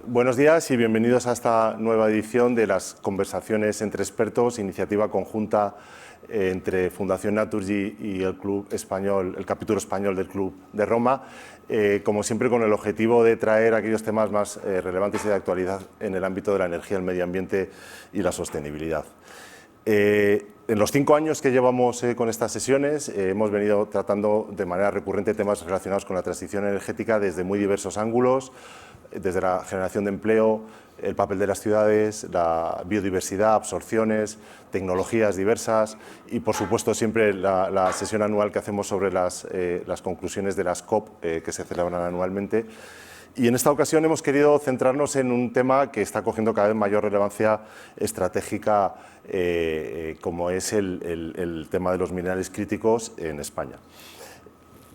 Buenos días y bienvenidos a esta nueva edición de las Conversaciones entre Expertos, iniciativa conjunta entre Fundación Naturgy y el Club Español, el capítulo español del Club de Roma, como siempre con el objetivo de traer aquellos temas más relevantes y de actualidad en el ámbito de la energía, el medio ambiente y la sostenibilidad. En los 5 años que llevamos con estas sesiones hemos venido tratando de manera recurrente temas relacionados con la transición energética desde muy diversos ángulos, desde la generación de empleo, el papel de las ciudades, la biodiversidad, absorciones, tecnologías diversas y, por supuesto, siempre la sesión anual que hacemos sobre las conclusiones de las COP que se celebran anualmente. Y en esta ocasión hemos querido centrarnos en un tema que está cogiendo cada vez mayor relevancia estratégica, como es el tema de los minerales críticos en España,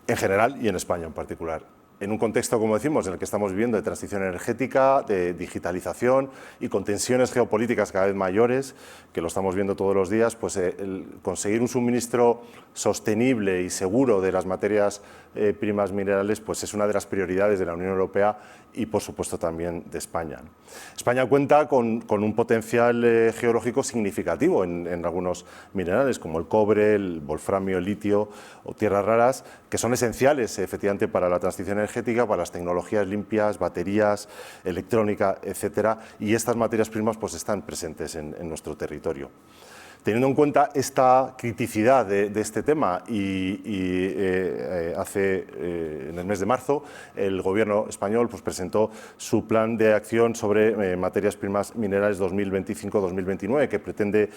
en general y en España en particular. En un contexto, como decimos, en el que estamos viviendo de transición energética, de digitalización y con tensiones geopolíticas cada vez mayores, que lo estamos viendo todos los días, pues el conseguir un suministro sostenible y seguro de las materias primas minerales pues es una de las prioridades de la Unión Europea y, por supuesto, también de España. España cuenta con un potencial geológico significativo en algunos minerales, como el cobre, el wolframio, el litio o tierras raras, que son esenciales, efectivamente, para la transición energética, para las tecnologías limpias, baterías, electrónica, etcétera, y estas materias primas pues están presentes en nuestro territorio. Teniendo en cuenta esta criticidad de este tema en el mes de marzo, el Gobierno español pues presentó su plan de acción sobre materias primas minerales 2025-2029, que pretende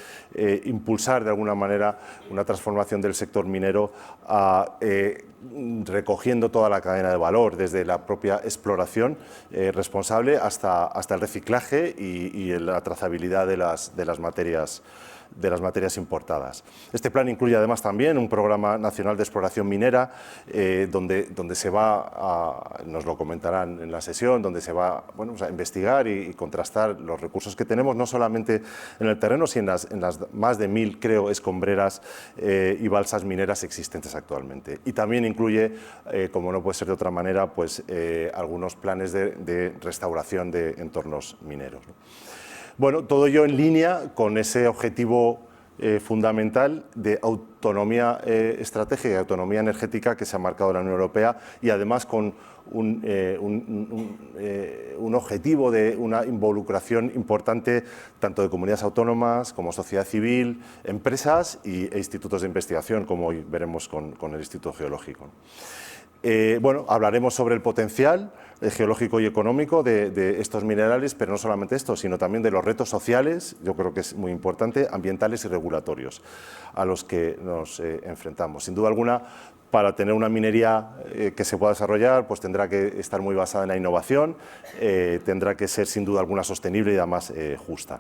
impulsar de alguna manera una transformación del sector minero recogiendo toda la cadena de valor, desde la propia exploración responsable hasta el reciclaje y la trazabilidad de las materias importadas. Este plan incluye además también un programa nacional de exploración minera donde se va nos lo comentarán en la sesión, donde se va a investigar y contrastar los recursos que tenemos, no solamente en el terreno, sino en las más de 1000, creo, escombreras y balsas mineras existentes actualmente. Y también incluye, como no puede ser de otra manera, pues algunos planes de restauración de entornos mineros, ¿no? Bueno, todo ello en línea con ese objetivo fundamental de autonomía estratégica y autonomía energética que se ha marcado la Unión Europea y además con un objetivo de una involucración importante tanto de comunidades autónomas como sociedad civil, empresas e institutos de investigación, como hoy veremos con el Instituto Geológico. Hablaremos sobre el potencial geológico y económico de estos minerales, pero no solamente esto, sino también de los retos sociales, yo creo que es muy importante, ambientales y regulatorios a los que nos enfrentamos. Sin duda alguna, para tener una minería que se pueda desarrollar, pues tendrá que estar muy basada en la innovación, tendrá que ser sin duda alguna sostenible y además justa.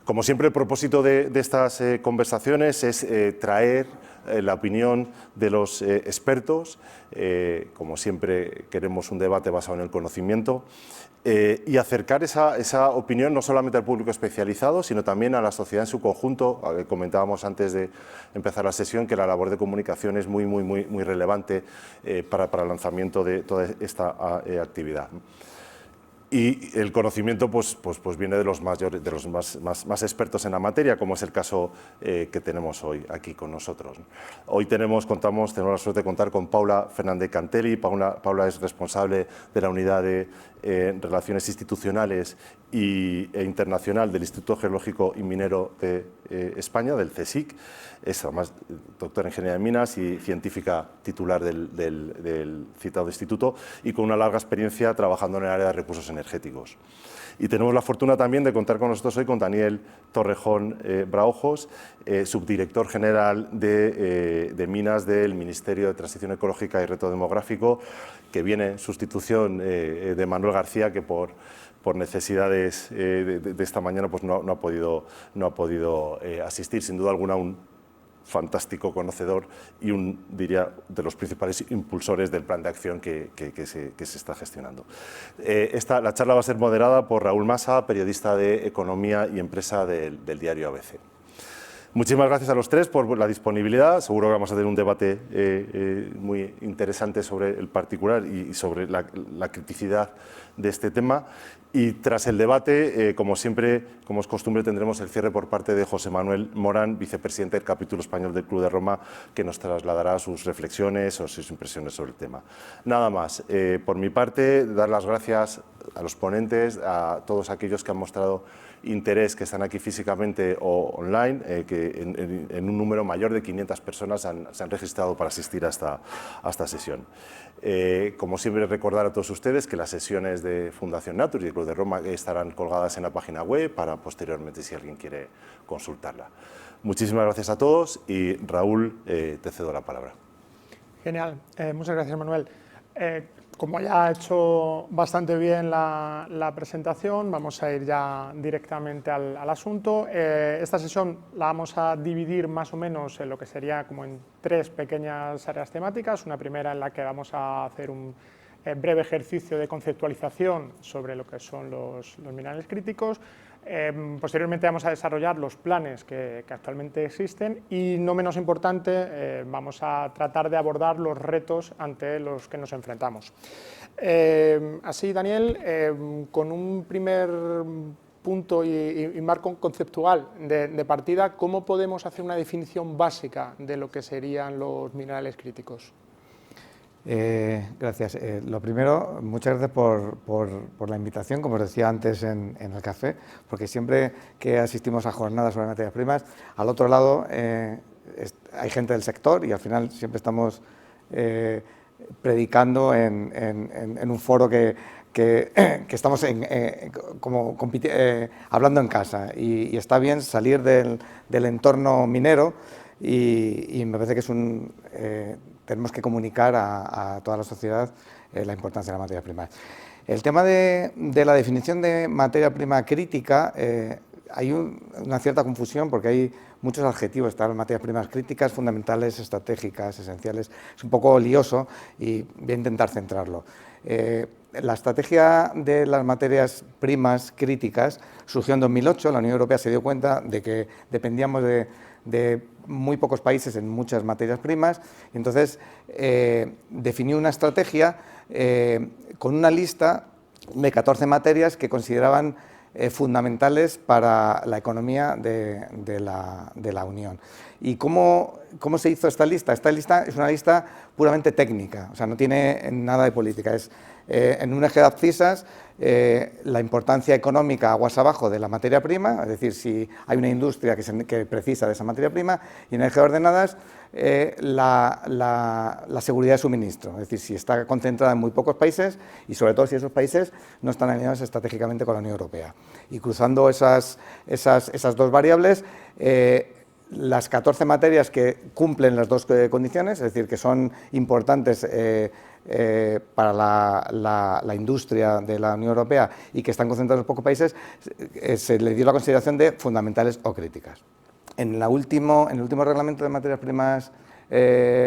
Como siempre, el propósito de estas conversaciones es traer la opinión de los expertos. Como siempre, queremos un debate basado en el conocimiento y acercar esa opinión no solamente al público especializado, sino también a la sociedad en su conjunto. Comentábamos antes de empezar la sesión que la labor de comunicación es muy relevante para el lanzamiento de toda esta actividad. Y el conocimiento pues viene de los mayores, de los más expertos en la materia, como es el caso que tenemos hoy aquí con nosotros. Hoy tenemos la suerte de contar con Paula Fernández Cantelli. Paula es responsable de la unidad de Relaciones Institucionales e Internacional del Instituto Geológico y Minero de España, del CSIC. Es además doctora en Ingeniería de Minas y científica titular del citado instituto y con una larga experiencia trabajando en el área de recursos energéticos. Y tenemos la fortuna también de contar con nosotros hoy con Daniel Torrejón Braojos, subdirector general de Minas del Ministerio de Transición Ecológica y Reto Demográfico, que viene en sustitución de Manuel García, que por necesidades de esta mañana pues no ha podido asistir. Sin duda alguna, un fantástico conocedor y diría, de los principales impulsores del plan de acción que se está gestionando. La charla va a ser moderada por Raúl Masa, periodista de Economía y Empresa del diario ABC. Muchísimas gracias a los tres por la disponibilidad. Seguro que vamos a tener un debate muy interesante sobre el particular y sobre la criticidad de este tema. Y tras el debate, como siempre, como es costumbre, tendremos el cierre por parte de José Manuel Morán, vicepresidente del capítulo español del Club de Roma, que nos trasladará sus reflexiones o sus impresiones sobre el tema. Nada más. Por mi parte, dar las gracias a los ponentes, a todos aquellos que han mostrado interés, que están aquí físicamente o online, que en un número mayor de 500 personas se han registrado para asistir a esta sesión. Como siempre, recordar a todos ustedes que las sesiones de Fundación Natur y el Club de Roma estarán colgadas en la página web para posteriormente, si alguien quiere consultarla. Muchísimas gracias a todos y Raúl, te cedo la palabra. Genial, muchas gracias, Manuel. Como ya ha hecho bastante bien la presentación, vamos a ir ya directamente al asunto. Esta sesión la vamos a dividir más o menos en lo que sería como en 3 pequeñas áreas temáticas. Una primera en la que vamos a hacer un breve ejercicio de conceptualización sobre lo que son los minerales críticos. Posteriormente vamos a desarrollar los planes que actualmente existen y, no menos importante, vamos a tratar de abordar los retos ante los que nos enfrentamos. Así, Daniel, con un primer punto y marco conceptual de partida, ¿cómo podemos hacer una definición básica de lo que serían los minerales críticos? Gracias. Lo primero, muchas gracias por la invitación, como os decía antes en el café, porque siempre que asistimos a jornadas sobre materias primas, al otro lado hay gente del sector y al final siempre estamos predicando en un foro que estamos hablando en casa y está bien salir del entorno minero y me parece que tenemos que comunicar a toda la sociedad la importancia de la materia prima. El tema de la definición de materia prima crítica, hay una cierta confusión porque hay muchos adjetivos, están materias primas críticas, fundamentales, estratégicas, esenciales. Es un poco lioso y voy a intentar centrarlo. La estrategia de las materias primas críticas surgió en 2008. La Unión Europea se dio cuenta de que dependíamos de muy pocos países en muchas materias primas, y entonces definió una estrategia con una lista de 14 materias que consideraban fundamentales para la economía de la Unión. ¿Y cómo se hizo esta lista? Esta lista es una lista puramente técnica, o sea, no tiene nada de política. Es en un eje de abscisas la importancia económica aguas abajo de la materia prima, es decir, si hay una industria que precisa de esa materia prima, y en el eje de ordenadas la seguridad de suministro, es decir, si está concentrada en muy pocos países y sobre todo si esos países no están alineados estratégicamente con la Unión Europea. Y cruzando esas 2 variables, las 14 materias que cumplen las 2 condiciones, es decir, que son importantes para la industria de la Unión Europea y que están concentradas en pocos países, se le dio la consideración de fundamentales o críticas. En el último reglamento de materias primas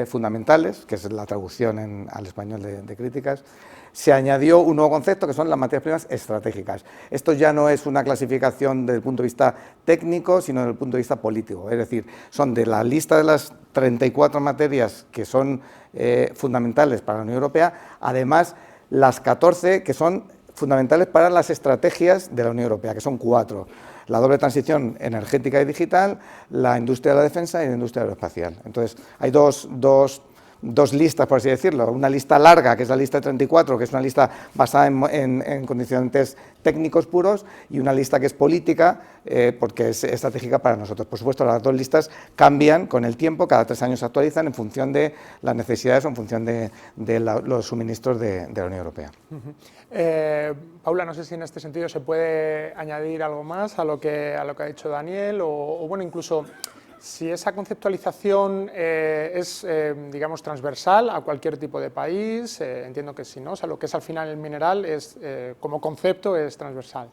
fundamentales, que es la traducción al español de críticas, se añadió un nuevo concepto que son las materias primas estratégicas. Esto ya no es una clasificación desde el punto de vista técnico, sino desde el punto de vista político. Es decir, son de la lista de las 34 materias que son fundamentales para la Unión Europea, además las 14 que son fundamentales para las estrategias de la Unión Europea, que son 4. La doble transición energética y digital, la industria de la defensa y la industria aeroespacial. Entonces, hay dos listas, por así decirlo, una lista larga, que es la lista de 34, que es una lista basada en condicionantes técnicos puros, y una lista que es política, porque es estratégica para nosotros. Por supuesto, las 2 listas cambian con el tiempo, cada 3 años se actualizan en función de las necesidades o en función de los suministros de la Unión Europea. Paula, no sé si en este sentido se puede añadir algo más a lo que ha dicho Daniel, o bueno, incluso si esa conceptualización es, digamos, transversal a cualquier tipo de país. Entiendo que sí, ¿no? O sea, lo que es al final el mineral como concepto es transversal.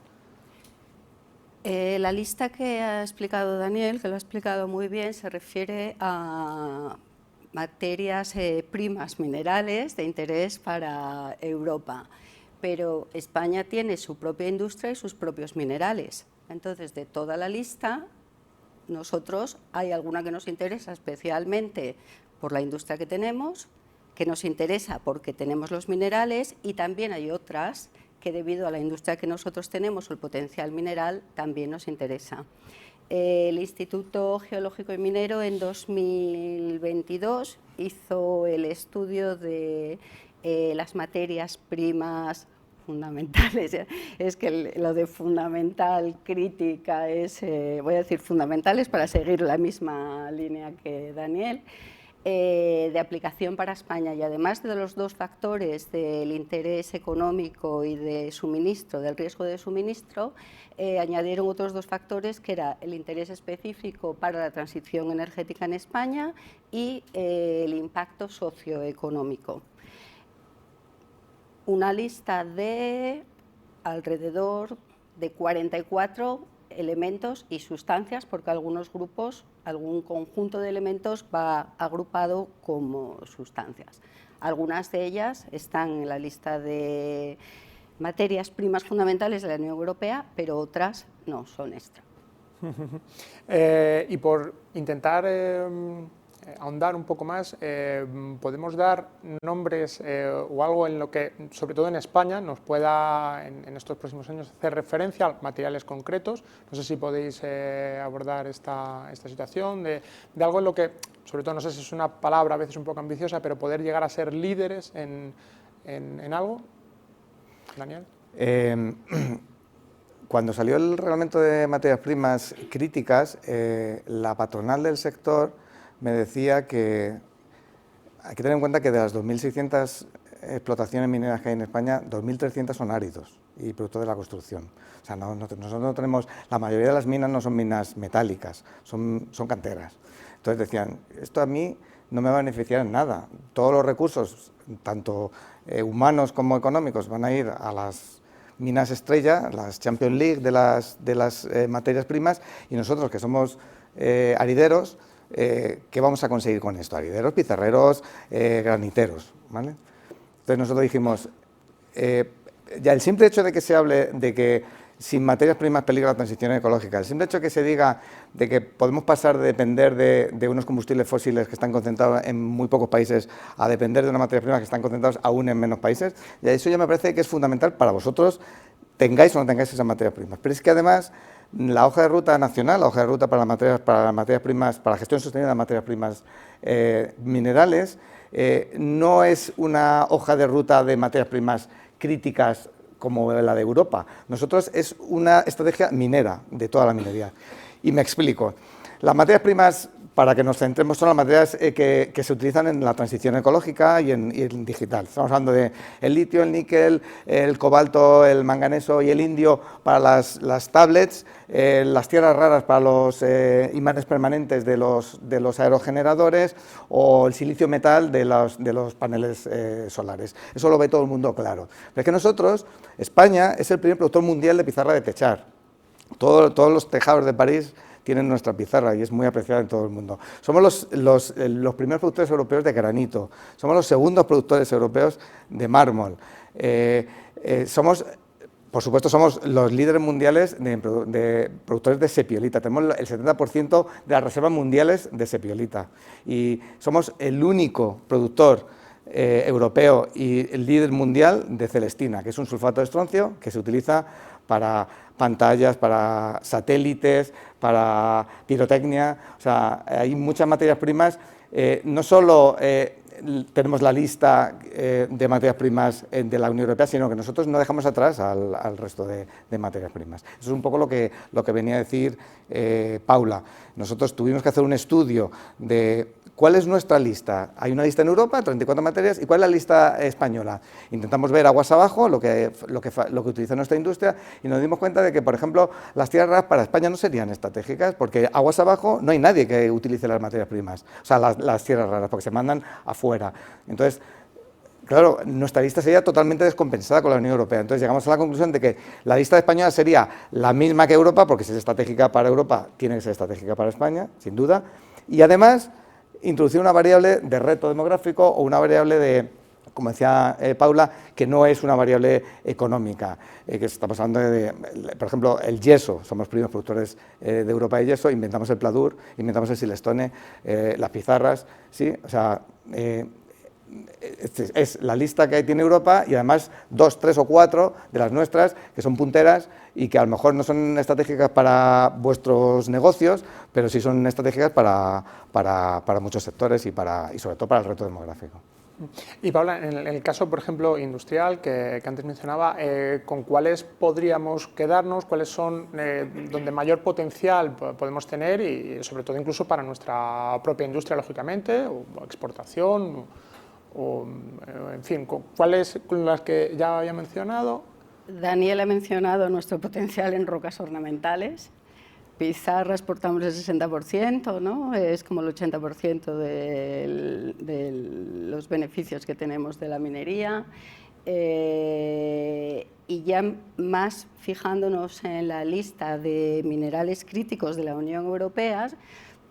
La lista que ha explicado Daniel, que lo ha explicado muy bien, se refiere a materias primas minerales de interés para Europa, pero España tiene su propia industria y sus propios minerales. Entonces, de toda la lista, nosotros hay alguna que nos interesa especialmente por la industria que tenemos, que nos interesa porque tenemos los minerales, y también hay otras que debido a la industria que nosotros tenemos o el potencial mineral también nos interesa. El Instituto Geológico y Minero en 2022 hizo el estudio de las materias primas fundamentales. Es que lo de fundamental, crítica, es, voy a decir fundamentales para seguir la misma línea que Daniel, de aplicación para España, y además de los dos factores del interés económico y de suministro, del riesgo de suministro, añadieron otros dos factores, que era el interés específico para la transición energética en España y el impacto socioeconómico. Una lista de alrededor de 44 elementos y sustancias, porque algunos grupos, algún conjunto de elementos va agrupado como sustancias. Algunas de ellas están en la lista de materias primas fundamentales de la Unión Europea, pero otras no, son extra. Y por intentar ahondar un poco más, podemos dar nombres o algo en lo que, sobre todo en España, nos pueda en estos próximos años hacer referencia a materiales concretos. No sé si podéis abordar esta situación de algo en lo que, sobre todo, no sé si es una palabra a veces un poco ambiciosa, pero poder llegar a ser líderes en algo. Daniel. Cuando salió el reglamento de materias primas críticas, la patronal del sector me decía que hay que tener en cuenta que de las 2.600 explotaciones mineras que hay en España, 2.300 son áridos y producto de la construcción. O sea, nosotros no tenemos, la mayoría de las minas no son minas metálicas, son canteras. Entonces decían, esto a mí no me va a beneficiar en nada. Todos los recursos, tanto humanos como económicos, van a ir a las minas estrella, las Champions League de las materias primas, y nosotros que somos arideros, ¿qué vamos a conseguir con esto? Arideros, pizarreros, graniteros, ¿vale? Entonces nosotros dijimos, ya el simple hecho de que se hable de que sin materias primas peligra la transición ecológica, el simple hecho de que se diga de que podemos pasar de depender de unos combustibles fósiles que están concentrados en muy pocos países a depender de una materia prima que están concentrados aún en menos países, y eso ya me parece que es fundamental para vosotros, tengáis o no tengáis esas materias primas. Pero es que además la hoja de ruta nacional, la hoja de ruta para las materias primas, para la gestión sostenible de las materias primas minerales, no es una hoja de ruta de materias primas críticas como la de Europa. Nosotros es una estrategia minera de toda la minería. Y me explico. Las materias primas, para que nos centremos, son las materias que se utilizan en la transición ecológica y en digital. Estamos hablando de el litio, el níquel, el cobalto, el manganeso y el indio para las tablets, las tierras raras para los imanes permanentes de los aerogeneradores, o el silicio metal de los paneles solares. Eso lo ve todo el mundo claro. Pero es que nosotros, España, es el primer productor mundial de pizarra de techar. Todos los tejados de París tienen nuestra pizarra y es muy apreciada en todo el mundo. Somos los primeros productores europeos de granito, somos los segundos productores europeos de mármol. Por supuesto, somos los líderes mundiales de productores de sepiolita. Tenemos el 70% de las reservas mundiales de sepiolita. Y somos el único productor europeo y el líder mundial de celestina, que es un sulfato de estroncio que se utiliza para pantallas, para satélites, para pirotecnia. O sea, hay muchas materias primas. No solo tenemos la lista de materias primas de la Unión Europea, sino que nosotros no dejamos atrás al resto de materias primas. Eso es un poco lo que venía a decir Paula. Nosotros tuvimos que hacer un estudio de cuál es nuestra lista. Hay una lista en Europa, 34 materias, ¿y cuál es la lista española? Intentamos ver aguas abajo lo que utiliza nuestra industria, y nos dimos cuenta de que, por ejemplo, las tierras raras para España no serían estratégicas, porque aguas abajo no hay nadie que utilice las materias primas, o sea, las tierras raras, porque se mandan afuera. Entonces, claro, nuestra lista sería totalmente descompensada con la Unión Europea. Entonces llegamos a la conclusión de que la lista española sería la misma que Europa, porque si es estratégica para Europa, tiene que ser estratégica para España, sin duda, y además introducir una variable de reto demográfico o una variable como decía Paula, que no es una variable económica, que estamos hablando por ejemplo, el yeso, somos primeros productores de Europa de yeso, inventamos el pladur, inventamos el silestone, las pizarras, ¿sí? O sea, es la lista que tiene Europa y además 2, 3 o 4 de las nuestras que son punteras y que a lo mejor no son estratégicas para vuestros negocios, pero sí son estratégicas para muchos sectores y sobre todo para el reto demográfico. Y Paula, en el caso, por ejemplo, industrial, que antes mencionaba, ¿con cuáles podríamos quedarnos? ¿Cuáles son donde mayor potencial podemos tener? Y sobre todo incluso para nuestra propia industria, lógicamente, o exportación, o en fin, ¿cuáles con las que ya había mencionado? Daniel ha mencionado nuestro potencial en rocas ornamentales. Pizarra exportamos el 60%, ¿no? Es como el 80% de los beneficios que tenemos de la minería. Y ya más fijándonos en la lista de minerales críticos de la Unión Europea,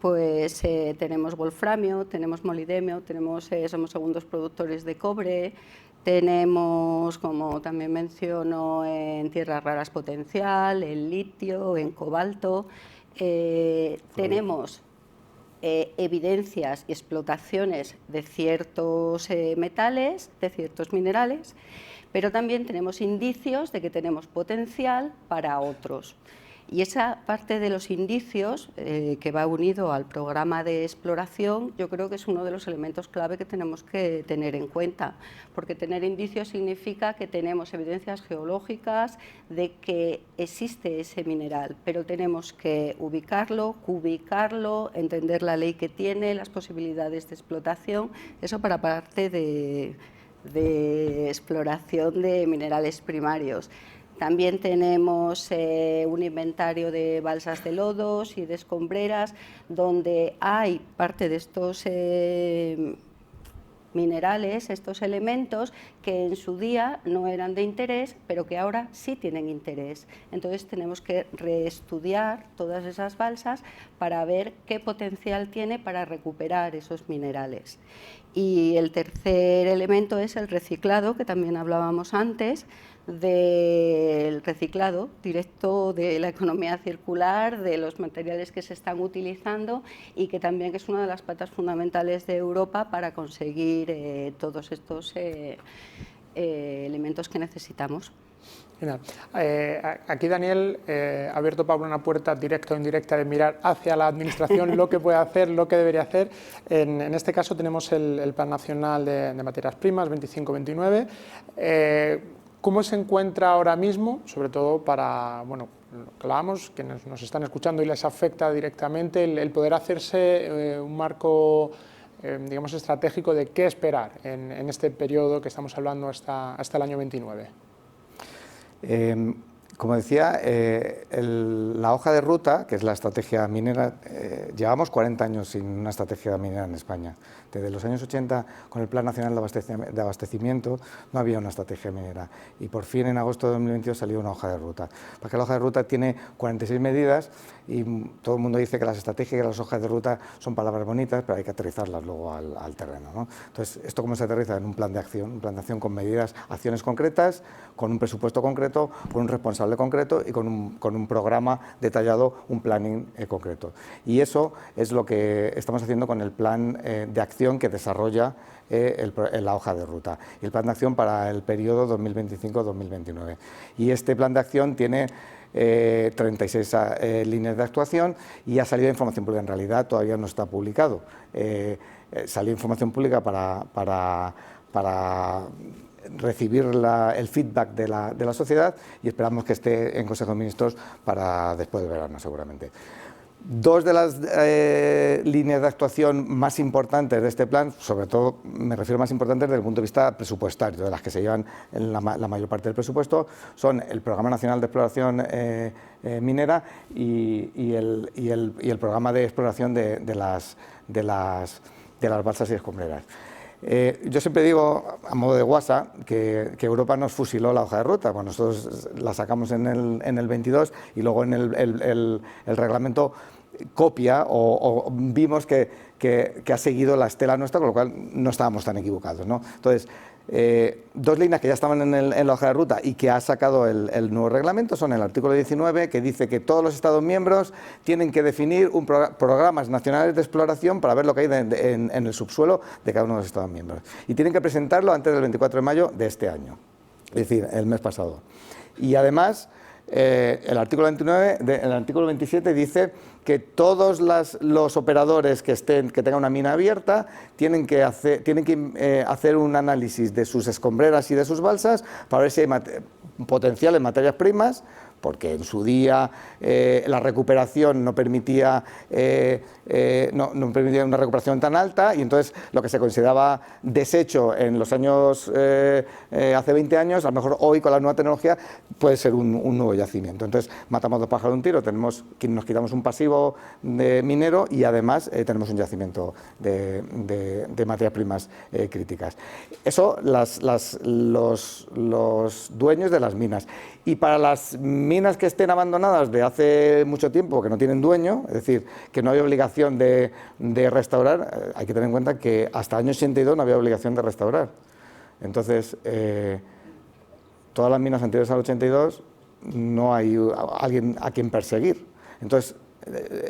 pues tenemos wolframio, tenemos molibdeno, somos segundos productores de cobre, tenemos, como también menciono, en tierras raras potencial, en litio, en cobalto. Tenemos evidencias y explotaciones de ciertos metales, de ciertos minerales, pero también tenemos indicios de que tenemos potencial para otros. Y esa parte de los indicios, que va unido al programa de exploración, yo creo que es uno de los elementos clave que tenemos que tener en cuenta, porque tener indicios significa que tenemos evidencias geológicas de que existe ese mineral, pero tenemos que ubicarlo, cubicarlo, entender la ley que tiene, las posibilidades de explotación, eso para parte de exploración de minerales primarios. También tenemos un inventario de balsas de lodos y de escombreras, donde hay parte de estos minerales, estos elementos que en su día no eran de interés, pero que ahora sí tienen interés. Entonces tenemos que reestudiar todas esas balsas para ver qué potencial tiene para recuperar esos minerales. Y el tercer elemento es el reciclado, que también hablábamos antes, del reciclado directo de la economía circular, de los materiales que se están utilizando y que también es una de las patas fundamentales de Europa para conseguir todos estos elementos que necesitamos. Genial. Aquí Daniel ha abierto, Pablo, una puerta directa o indirecta de mirar hacia la Administración lo que puede hacer, lo que debería hacer. En este caso tenemos el Plan Nacional de Materias Primas 25-29. ¿Cómo se encuentra ahora mismo, sobre todo para, bueno, lo que hablábamos, que nos están escuchando y les afecta directamente, el poder hacerse un marco, digamos, estratégico de qué esperar en este periodo que estamos hablando hasta el año 29? Como decía, la hoja de ruta, que es la estrategia minera, llevamos 40 años sin una estrategia minera en España. Desde los años 80, con el Plan Nacional de Abastecimiento, no había una estrategia minera. Y por fin, en agosto de 2022, salió una hoja de ruta. Porque la hoja de ruta tiene 46 medidas y todo el mundo dice que las estrategias y las hojas de ruta son palabras bonitas, pero hay que aterrizarlas luego al terreno, ¿no? Entonces, ¿esto cómo se aterriza? En un plan de acción con medidas, acciones concretas, con un presupuesto concreto, con un responsable concreto y con un programa detallado, un planning concreto. Y eso es lo que estamos haciendo con el plan de acción que desarrolla la hoja de ruta y el plan de acción para el periodo 2025-2029. Y este plan de acción tiene 36 líneas de actuación y ha salido información pública. En realidad todavía no está publicado. Salió información pública para recibir el feedback de la sociedad y esperamos que esté en Consejo de Ministros para después del verano, seguramente. Dos de las líneas de actuación más importantes de este plan, sobre todo me refiero más importantes desde el punto de vista presupuestario, de las que se llevan en la mayor parte del presupuesto, son el Programa Nacional de Exploración Minera y el Programa de Exploración de las balsas y escombreras. Yo siempre digo, a modo de guasa, que Europa nos fusiló la hoja de ruta. Bueno, nosotros la sacamos en el 22 y luego en el reglamento copia o vimos que ha seguido la estela nuestra, con lo cual no estábamos tan equivocados, ¿no? Entonces, dos líneas que ya estaban en la hoja de ruta y que ha sacado el nuevo reglamento son el artículo 19, que dice que todos los Estados miembros tienen que definir programas nacionales de exploración para ver lo que hay en el subsuelo de cada uno de los Estados miembros. Y tienen que presentarlo antes del 24 de mayo de este año, es decir, el mes pasado. Y además, el artículo 27 dice que todos los operadores que tengan una mina abierta tienen que hacer un análisis de sus escombreras y de sus balsas para ver si hay potenciales materias primas, porque en su día la recuperación no permitía una recuperación tan alta, y entonces lo que se consideraba desecho en los años, hace 20 años, a lo mejor hoy con la nueva tecnología puede ser un nuevo yacimiento. Entonces matamos dos pájaros de un tiro, nos quitamos un pasivo de minero y además tenemos un yacimiento de materias primas críticas. Eso los dueños de las minas. Y para las minas que estén abandonadas de hace mucho tiempo, que no tienen dueño, es decir, que no hay obligación de restaurar, hay que tener en cuenta que hasta el año 82 no había obligación de restaurar. Entonces, todas las minas anteriores al 82 no hay alguien a quien perseguir. Entonces,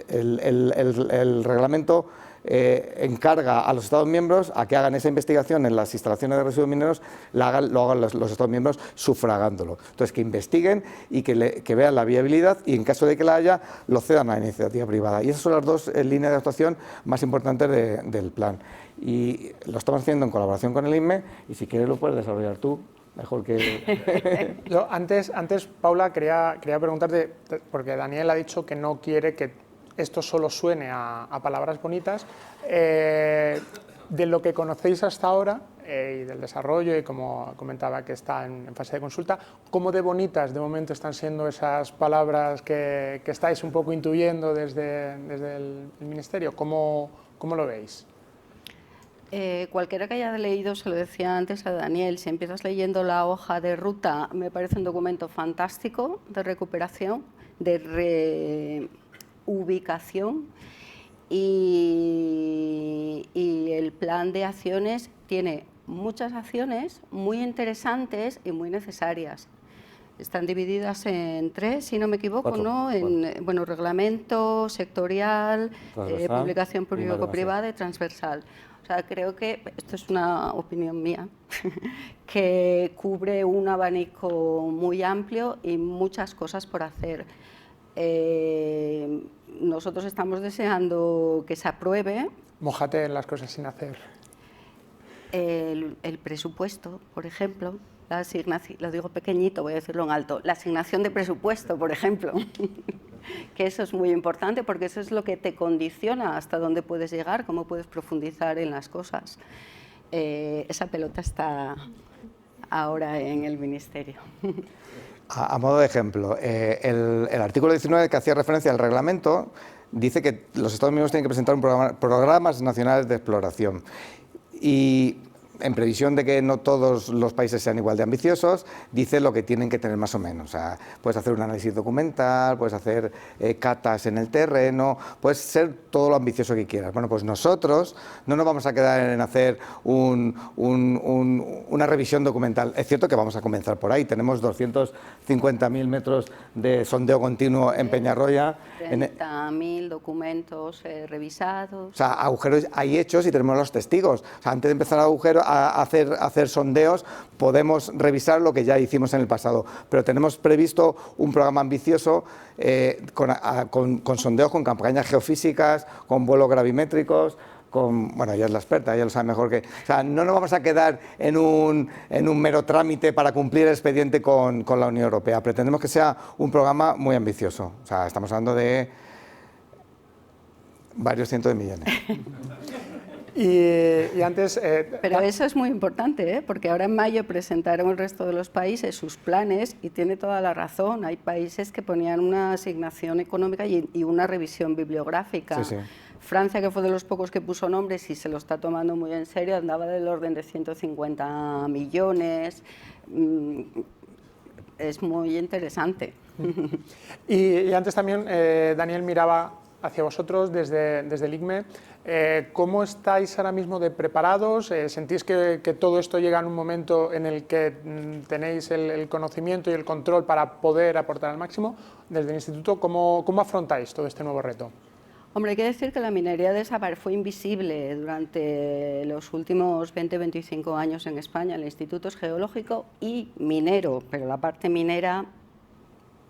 el reglamento encarga a los Estados miembros a que hagan esa investigación en las instalaciones de residuos mineros, lo hagan los Estados miembros sufragándolo. Entonces, que investiguen y que vean la viabilidad y, en caso de que la haya, lo cedan a la iniciativa privada. Y esas son las dos líneas de actuación más importantes del plan. Y lo estamos haciendo en colaboración con el INME, y si quieres lo puedes desarrollar tú. Mejor que... Yo antes, Paula, quería preguntarte, porque Daniel ha dicho que no quiere que esto solo suene a palabras bonitas. De lo que conocéis hasta ahora y del desarrollo, y como comentaba que está en fase de consulta, ¿cómo de bonitas de momento están siendo esas palabras que estáis un poco intuyendo desde el Ministerio? ¿Cómo lo veis? Cualquiera que haya leído, se lo decía antes a Daniel, si empiezas leyendo la hoja de ruta, me parece un documento fantástico de recuperación, de reubicación, y el plan de acciones tiene muchas acciones muy interesantes y muy necesarias. Están divididas en 3, si no me equivoco, Cuatro. ¿no? Bueno, reglamento, sectorial, publicación público-privada y transversal. O sea, creo que, esto es una opinión mía, que cubre un abanico muy amplio y muchas cosas por hacer. Nosotros estamos deseando que se apruebe. Mójate en las cosas sin hacer. El presupuesto, por ejemplo, la asignación, lo digo pequeñito, voy a decirlo en alto, la asignación de presupuesto, por ejemplo, que eso es muy importante porque eso es lo que te condiciona hasta dónde puedes llegar, cómo puedes profundizar en las cosas. Esa pelota está ahora en el Ministerio. A modo de ejemplo, el artículo 19 que hacía referencia al reglamento dice que los Estados miembros tienen que presentar programas nacionales de exploración. Y en previsión de que no todos los países sean igual de ambiciosos, dice lo que tienen que tener más o menos. O sea, puedes hacer un análisis documental, puedes hacer catas en el terreno, puedes ser todo lo ambicioso que quieras. Bueno, pues nosotros no nos vamos a quedar en hacer una revisión documental. Es cierto que vamos a comenzar por ahí. Tenemos 250.000 metros de sondeo continuo en Peñarroya. 30.000 documentos revisados. O sea, agujeros hay hechos y tenemos los testigos. O sea, antes de empezar a hacer sondeos, podemos revisar lo que ya hicimos en el pasado. Pero tenemos previsto un programa ambicioso con sondeos, con campañas geofísicas, con vuelos gravimétricos, bueno, ella es la experta, ella lo sabe mejor que... O sea, no nos vamos a quedar en un mero trámite para cumplir el expediente con la Unión Europea. Pretendemos que sea un programa muy ambicioso. O sea, estamos hablando de varios cientos de millones. Y antes... Pero eso es muy importante, porque ahora en mayo presentaron el resto de los países sus planes y tiene toda la razón. Hay países que ponían una asignación económica y una revisión bibliográfica. Sí, sí. Francia, que fue de los pocos que puso nombres y se lo está tomando muy en serio, andaba del orden de 150 millones. Es muy interesante. Y antes también Daniel miraba hacia vosotros desde el ICME. ¿Cómo estáis ahora mismo de preparados? ¿Sentís que todo esto llega en un momento en el que tenéis el conocimiento y el control para poder aportar al máximo? Desde el Instituto, ¿cómo afrontáis todo este nuevo reto? Hombre, hay que decir que la minería fue invisible durante los últimos 20-25 años en España. El Instituto es geológico y minero, pero la parte minera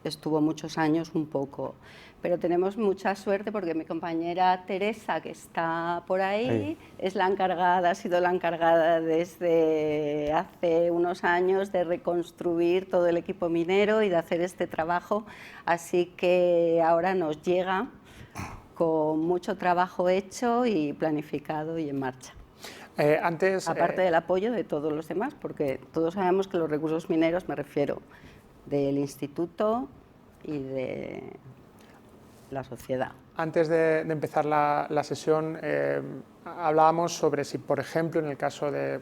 estuvo muchos años un poco. Pero tenemos mucha suerte porque mi compañera Teresa, que está por ahí, es la encargada, ha sido la encargada desde hace unos años de reconstruir todo el equipo minero y de hacer este trabajo. Así que ahora nos llega con mucho trabajo hecho y planificado y en marcha. Aparte del apoyo de todos los demás, porque todos sabemos que los recursos mineros, me refiero, del instituto y de la sociedad. Antes de empezar la sesión, hablábamos sobre si, por ejemplo, en el caso de,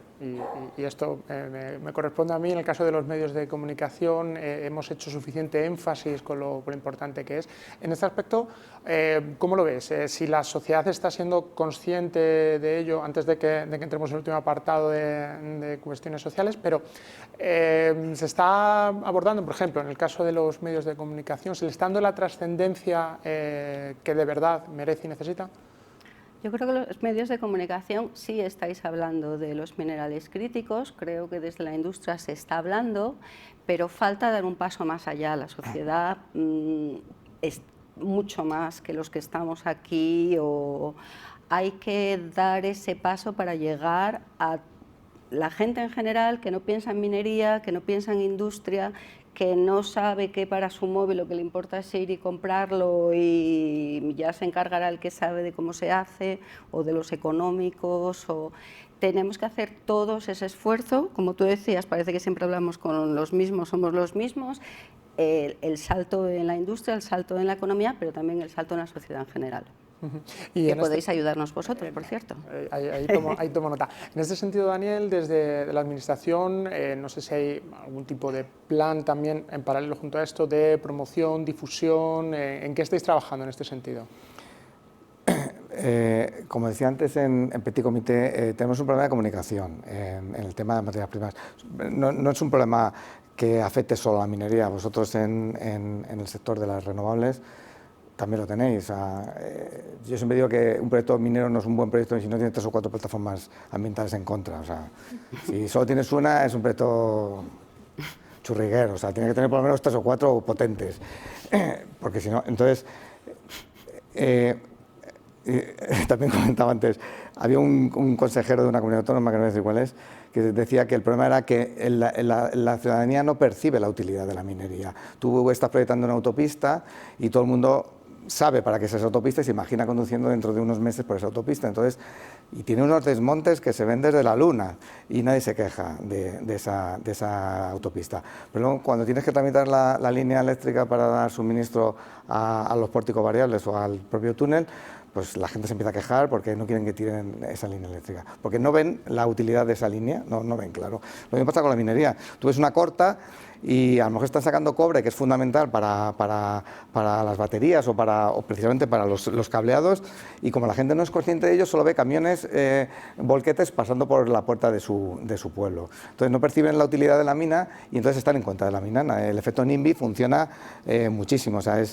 y esto me corresponde a mí, en el caso de los medios de comunicación, hemos hecho suficiente énfasis con lo importante que es. En este aspecto, ¿cómo lo ves? Si la sociedad está siendo consciente de ello, antes de que entremos en el último apartado de cuestiones sociales, pero se está abordando, por ejemplo, en el caso de los medios de comunicación, ¿se le está dando la trascendencia que de verdad merece y necesita? Yo creo que los medios de comunicación sí estáis hablando de los minerales críticos, creo que desde la industria se está hablando, pero falta dar un paso más allá. La sociedad es mucho más que los que estamos aquí, o hay que dar ese paso para llegar a la gente en general que no piensa en minería, que no piensa en industria, que no sabe que para su móvil lo que le importa es ir y comprarlo y ya se encargará el que sabe de cómo se hace o de los económicos. Tenemos que hacer todos ese esfuerzo, como tú decías, parece que siempre hablamos con los mismos, somos los mismos, el salto en la industria, el salto en la economía, pero también el salto en la sociedad en general. Y que podéis ayudarnos vosotros, por cierto. Ahí tomo nota. En este sentido, Daniel, desde la Administración, no sé si hay algún tipo de plan también en paralelo junto a esto de promoción, difusión, ¿en qué estáis trabajando en este sentido? Como decía antes, en Petit Comité tenemos un problema de comunicación en el tema de materias primas. No es un problema que afecte solo a la minería. Vosotros en el sector de las renovables también lo tenéis. Yo siempre digo que un proyecto minero no es un buen proyecto si no tiene 3 o 4 plataformas ambientales en contra. O sea, si solo tienes una, es un proyecto churriguero. O sea, tiene que tener por lo menos 3 o 4 potentes. Porque si no, entonces... también comentaba antes, había un consejero de una comunidad autónoma, que no voy a decir cuál es, que decía que el problema era que la ciudadanía no percibe la utilidad de la minería. Tú estás proyectando una autopista y todo el mundo sabe para qué es esa autopista y se imagina conduciendo dentro de unos meses por esa autopista. Entonces, y tiene unos desmontes que se ven desde la luna y nadie se queja de esa autopista. Pero luego, cuando tienes que tramitar la línea eléctrica para dar suministro a los pórticos variables o al propio túnel, pues la gente se empieza a quejar porque no quieren que tiren esa línea eléctrica, porque no ven la utilidad de esa línea, no ven claro. Lo mismo pasa con la minería. Tú ves una corta y a lo mejor están sacando cobre, que es fundamental para las baterías o precisamente para los cableados, y como la gente no es consciente de ello, solo ve camiones, volquetes pasando por la puerta de su pueblo. Entonces no perciben la utilidad de la mina y entonces están en contra de la mina. El efecto NIMBY funciona muchísimo, o sea,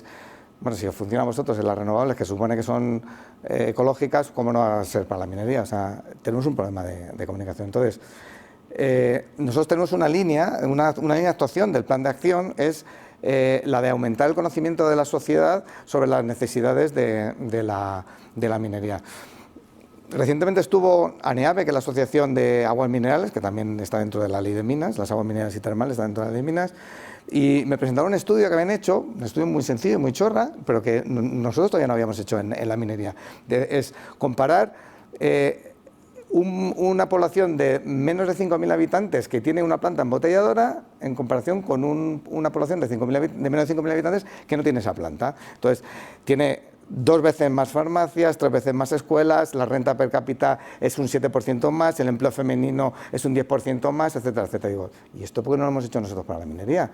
bueno, si funciona a vosotros en las renovables, que supone que son ecológicas, ¿cómo no va a ser para la minería? O sea, tenemos un problema de comunicación. Entonces, nosotros tenemos una línea de actuación del plan de acción, es la de aumentar el conocimiento de la sociedad sobre las necesidades de la minería. Recientemente estuvo ANEAVE, que es la Asociación de Aguas Minerales, que también está dentro de la Ley de Minas, las aguas minerales y termales están dentro de la Ley de Minas, y me presentaron un estudio que habían hecho, un estudio muy sencillo, muy chorra, pero que nosotros todavía no habíamos hecho en la minería. Es comparar una población de menos de 5.000 habitantes que tiene una planta embotelladora en comparación con una población de menos de 5.000 habitantes que no tiene esa planta. Entonces, tiene 2 veces más farmacias, 3 veces más escuelas, la renta per cápita es un 7% más, el empleo femenino es un 10% más, etcétera, etcétera. Digo, ¿y esto por qué no lo hemos hecho nosotros para la minería?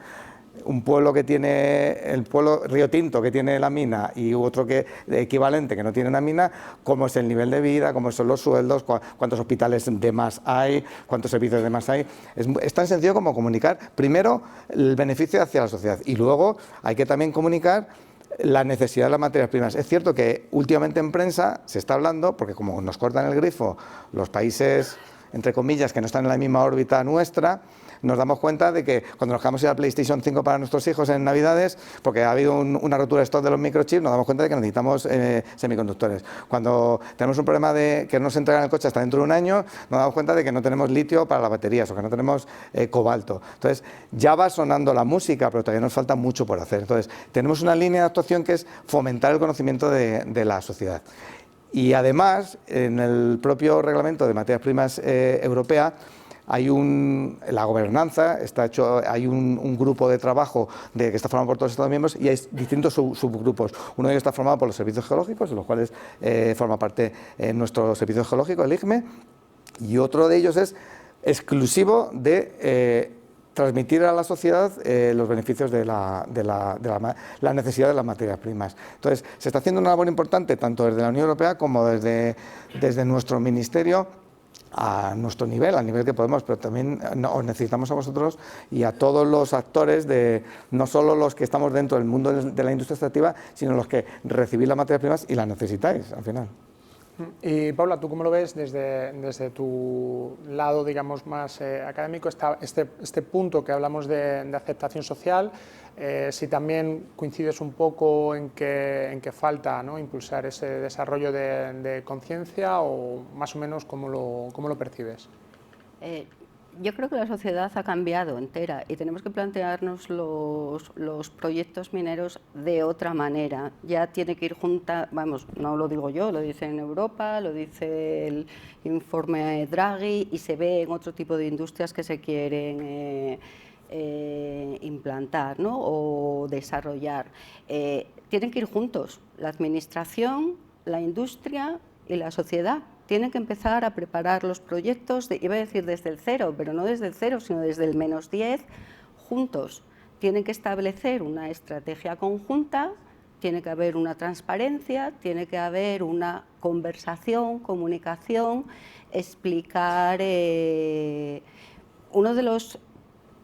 un pueblo que tiene, el pueblo Río Tinto que tiene la mina y otro que equivalente que no tiene la mina, cómo es el nivel de vida, cómo son los sueldos, cuántos hospitales de más hay, cuántos servicios de más hay. Es tan sencillo como comunicar primero el beneficio hacia la sociedad y luego hay que también comunicar la necesidad de las materias primas. Es cierto que últimamente en prensa se está hablando, porque como nos cortan el grifo los países, entre comillas, que no están en la misma órbita nuestra, nos damos cuenta de que cuando nos quedamos sin la PlayStation 5 para nuestros hijos en Navidades, porque ha habido una rotura de stock de los microchips, nos damos cuenta de que necesitamos semiconductores. Cuando tenemos un problema de que no se entrega en el coche hasta dentro de un año, nos damos cuenta de que no tenemos litio para las baterías o que no tenemos cobalto. Entonces, ya va sonando la música, pero todavía nos falta mucho por hacer. Entonces, tenemos una línea de actuación que es fomentar el conocimiento de la sociedad. Y además, en el propio reglamento de materias primas europea, hay la gobernanza, hay un grupo de trabajo que está formado por todos los Estados miembros y hay distintos subgrupos. Uno de ellos está formado por los servicios geológicos, de los cuales forma parte nuestro servicio geológico, el IGME, y otro de ellos es exclusivo de transmitir a la sociedad los beneficios de la necesidad de las materias primas. Entonces, se está haciendo una labor importante tanto desde la Unión Europea como desde nuestro ministerio, a nuestro nivel, al nivel que podemos, pero también os necesitamos a vosotros y a todos los actores, no solo los que estamos dentro del mundo de la industria extractiva, sino los que recibís las materias primas y las necesitáis al final. Y Paula, ¿tú cómo lo ves desde tu lado, digamos, más académico, este punto que hablamos de aceptación social? Si también coincides un poco en que falta, ¿no?, impulsar ese desarrollo de conciencia, o más o menos cómo lo percibes. Yo creo que la sociedad ha cambiado entera y tenemos que plantearnos los proyectos mineros de otra manera. Ya tiene que ir junta, vamos, no lo digo yo, lo dice en Europa, lo dice el informe Draghi y se ve en otro tipo de industrias que se quieren implantar, ¿no?, o desarrollar. Tienen que ir juntos, la administración, la industria y la sociedad. Tienen que empezar a preparar los proyectos, iba a decir desde el cero, pero no desde el cero, sino desde el -10, juntos. Tienen que establecer una estrategia conjunta, tiene que haber una transparencia, tiene que haber una conversación, comunicación, explicar. Uno de los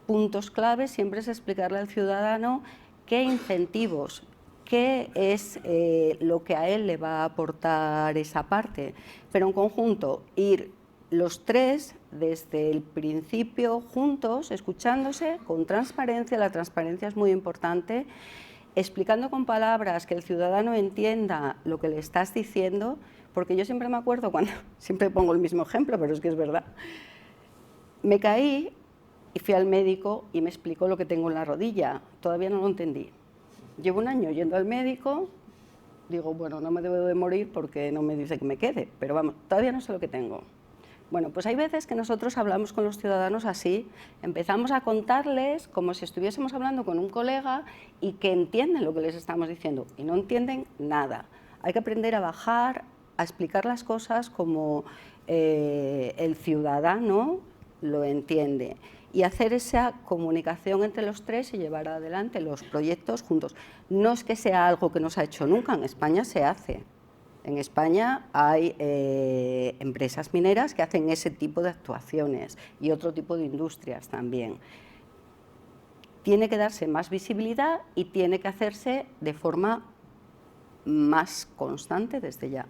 puntos claves siempre es explicarle al ciudadano qué incentivos, qué es lo que a él le va a aportar esa parte, pero en conjunto ir los tres desde el principio juntos, escuchándose con transparencia. La transparencia es muy importante, explicando con palabras que el ciudadano entienda lo que le estás diciendo, porque yo siempre me acuerdo siempre pongo el mismo ejemplo, pero es que es verdad, me caí y fui al médico y me explicó lo que tengo en la rodilla, todavía no lo entendí. Llevo un año yendo al médico, digo, bueno, no me debo de morir porque no me dice que me quede, pero vamos, todavía no sé lo que tengo. Bueno, pues hay veces que nosotros hablamos con los ciudadanos así, empezamos a contarles como si estuviésemos hablando con un colega y que entienden lo que les estamos diciendo y no entienden nada. Hay que aprender a bajar, a explicar las cosas como el ciudadano lo entiende, y hacer esa comunicación entre los tres y llevar adelante los proyectos juntos. No es que sea algo que no se ha hecho nunca, en España se hace. En España hay empresas mineras que hacen ese tipo de actuaciones y otro tipo de industrias también. Tiene que darse más visibilidad y tiene que hacerse de forma más constante desde ya.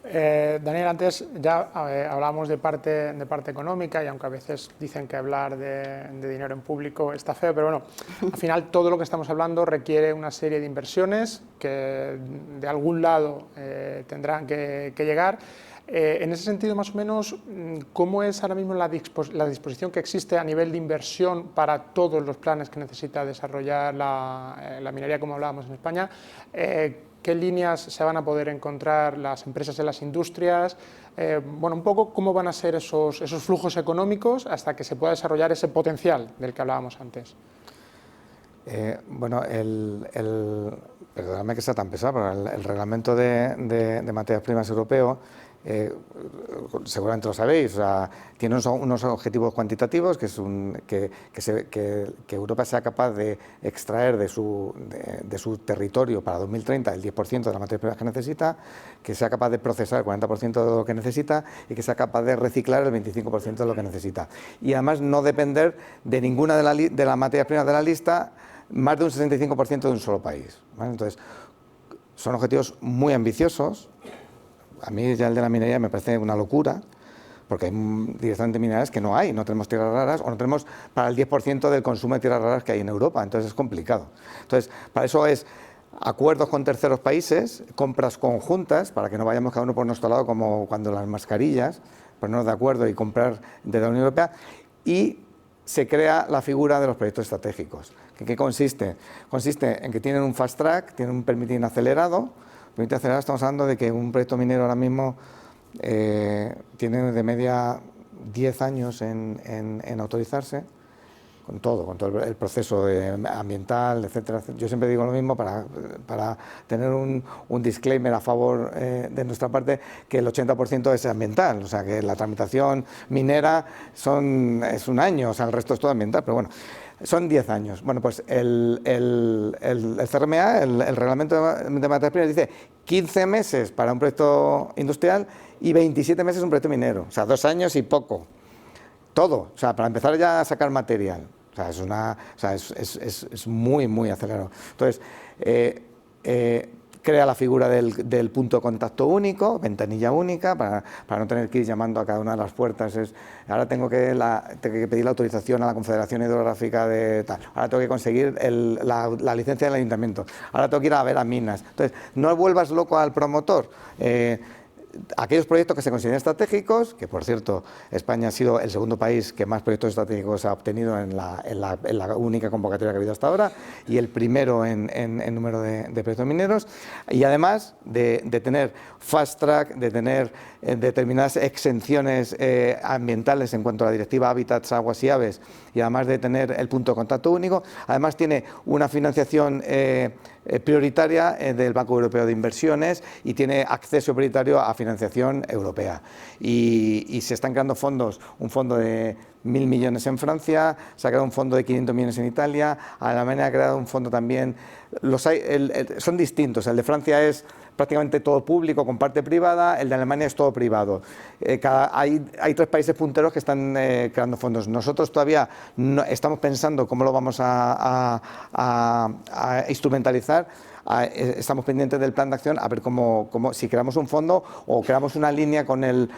Daniel, antes ya hablábamos de parte económica, y aunque a veces dicen que hablar de dinero en público está feo, pero bueno, al final todo lo que estamos hablando requiere una serie de inversiones que de algún lado tendrán que llegar. En ese sentido, más o menos, ¿cómo es ahora mismo la disposición que existe a nivel de inversión para todos los planes que necesita desarrollar la minería, como hablábamos en España? ¿Qué líneas se van a poder encontrar las empresas en las industrias? Bueno, un poco cómo van a ser esos flujos económicos hasta que se pueda desarrollar ese potencial del que hablábamos antes. Bueno, perdóname que sea tan pesado, pero el reglamento de materias primas europeo seguramente lo sabéis, o sea, tiene unos objetivos cuantitativos, que es que Europa sea capaz de extraer de su territorio para 2030 el 10% de las materias primas que necesita, que sea capaz de procesar el 40% de lo que necesita y que sea capaz de reciclar el 25% de lo que necesita. Y además no depender de ninguna de las materias primas de la lista más de un 65% de un solo país, ¿vale? Entonces, son objetivos muy ambiciosos. A mí ya el de la minería me parece una locura, porque hay directamente minerales que no tenemos tierras raras, o no tenemos para el 10% del consumo de tierras raras que hay en Europa, entonces es complicado. Entonces, para eso es acuerdos con terceros países, compras conjuntas, para que no vayamos cada uno por nuestro lado, como cuando las mascarillas, ponernos de acuerdo y comprar de la Unión Europea, y se crea la figura de los proyectos estratégicos. ¿En qué consiste? Consiste en que tienen un fast track, tienen un permitín acelerado. Permitín acelerado, estamos hablando de que un proyecto minero ahora mismo tiene de media 10 años en autorizarse, con todo el proceso ambiental, etcétera. Yo siempre digo lo mismo para tener un disclaimer a favor de nuestra parte, que el 80% es ambiental, o sea que la tramitación minera es un año, o sea el resto es todo ambiental, pero bueno, son 10 años. Bueno, pues el CRMA, el Reglamento de Materias Primas, dice 15 meses para un proyecto industrial y 27 meses un proyecto minero, o sea 2 años y poco. Todo, o sea, para empezar ya a sacar material. O sea, es muy, muy acelerado. Entonces, crea la figura del punto de contacto único, ventanilla única, para no tener que ir llamando a cada una de las puertas. Ahora tengo que pedir la autorización a la Confederación Hidrográfica de tal, ahora tengo que conseguir la licencia del ayuntamiento, ahora tengo que ir a ver a minas. Entonces, no vuelvas loco al promotor. Aquellos proyectos que se consideran estratégicos, que por cierto España ha sido el segundo país que más proyectos estratégicos ha obtenido en la única convocatoria que ha habido hasta ahora, y el primero en número de proyectos mineros, y además de tener fast track, de tener determinadas exenciones ambientales en cuanto a la Directiva Hábitats, Aguas y Aves, y además de tener el punto de contacto único, además tiene una financiación prioritaria del Banco Europeo de Inversiones y tiene acceso prioritario a financiación europea. Y se están creando fondos, un fondo de 1.000 millones en Francia, se ha creado un fondo de 500 millones en Italia, Alemania ha creado un fondo también. Son distintos, el de Francia es prácticamente todo público con parte privada, el de Alemania es todo privado. Hay 3 países punteros que están creando fondos. Nosotros todavía no, estamos pensando cómo lo vamos a instrumentalizar. Estamos pendientes del plan de acción a ver si creamos un fondo o creamos una línea con el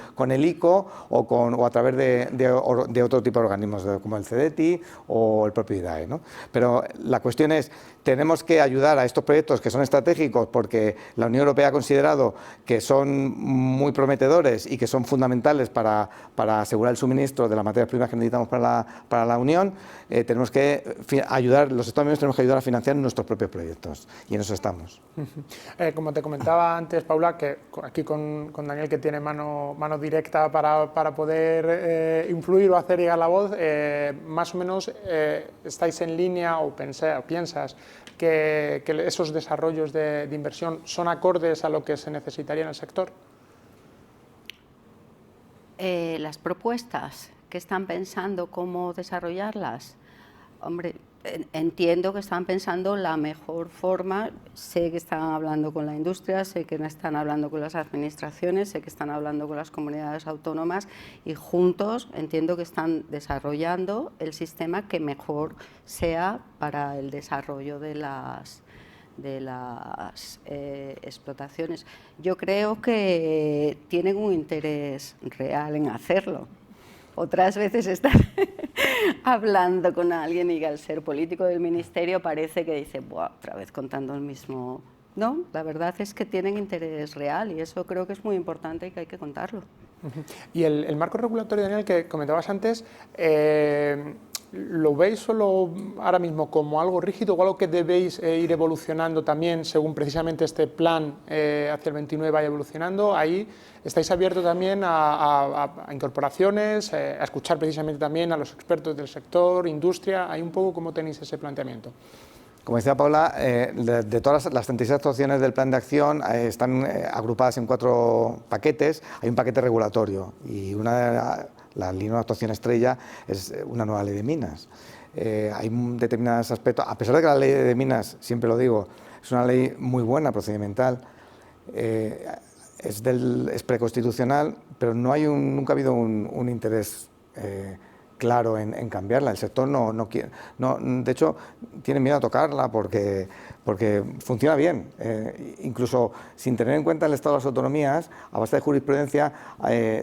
ICO o a través de otro tipo de organismos como el CEDETI o el propio IDAE, ¿no? Pero la cuestión es, tenemos que ayudar a estos proyectos que son estratégicos porque la Unión Europea ha considerado que son muy prometedores y que son fundamentales para asegurar el suministro de las materias primas que necesitamos para la Unión. Tenemos que ayudar, los Estados miembros tenemos que ayudar a financiar nuestros propios proyectos y en eso estamos. Como te comentaba antes, Paula, que aquí con Daniel, que tiene mano directa para poder influir o hacer llegar la voz, más o menos estáis en línea o piensas que esos desarrollos de inversión son acordes a lo que se necesitaría en el sector. Las propuestas que están pensando cómo desarrollarlas, hombre, entiendo que están pensando la mejor forma. Sé que están hablando con la industria, sé que están hablando con las administraciones, sé que están hablando con las comunidades autónomas y juntos entiendo que están desarrollando el sistema que mejor sea para el desarrollo de las explotaciones. Yo creo que tienen un interés real en hacerlo. Otras veces están hablando con alguien y al ser político del ministerio parece que dice, buah, otra vez contando el mismo. No, la verdad es que tienen interés real y eso creo que es muy importante y que hay que contarlo. Y el marco regulatorio, Daniel, que comentabas antes, ¿lo veis solo ahora mismo como algo rígido o algo que debéis ir evolucionando también según precisamente este plan hacia el 29 vaya evolucionando? Ahí estáis abiertos también a incorporaciones, a escuchar precisamente también a los expertos del sector, industria. ¿Hay un poco cómo tenéis ese planteamiento? Como decía Paula, de todas las 36 actuaciones del plan de acción están agrupadas en 4 paquetes. Hay un paquete regulatorio y una de la línea de actuación estrella es una nueva ley de minas. Hay determinados aspectos, a pesar de que la ley de minas, siempre lo digo, es una ley muy buena, procedimental, es preconstitucional, pero nunca ha habido un interés claro en cambiarla. El sector no quiere, de hecho, tiene miedo a tocarla porque funciona bien. Incluso sin tener en cuenta el estado de las autonomías, a base de jurisprudencia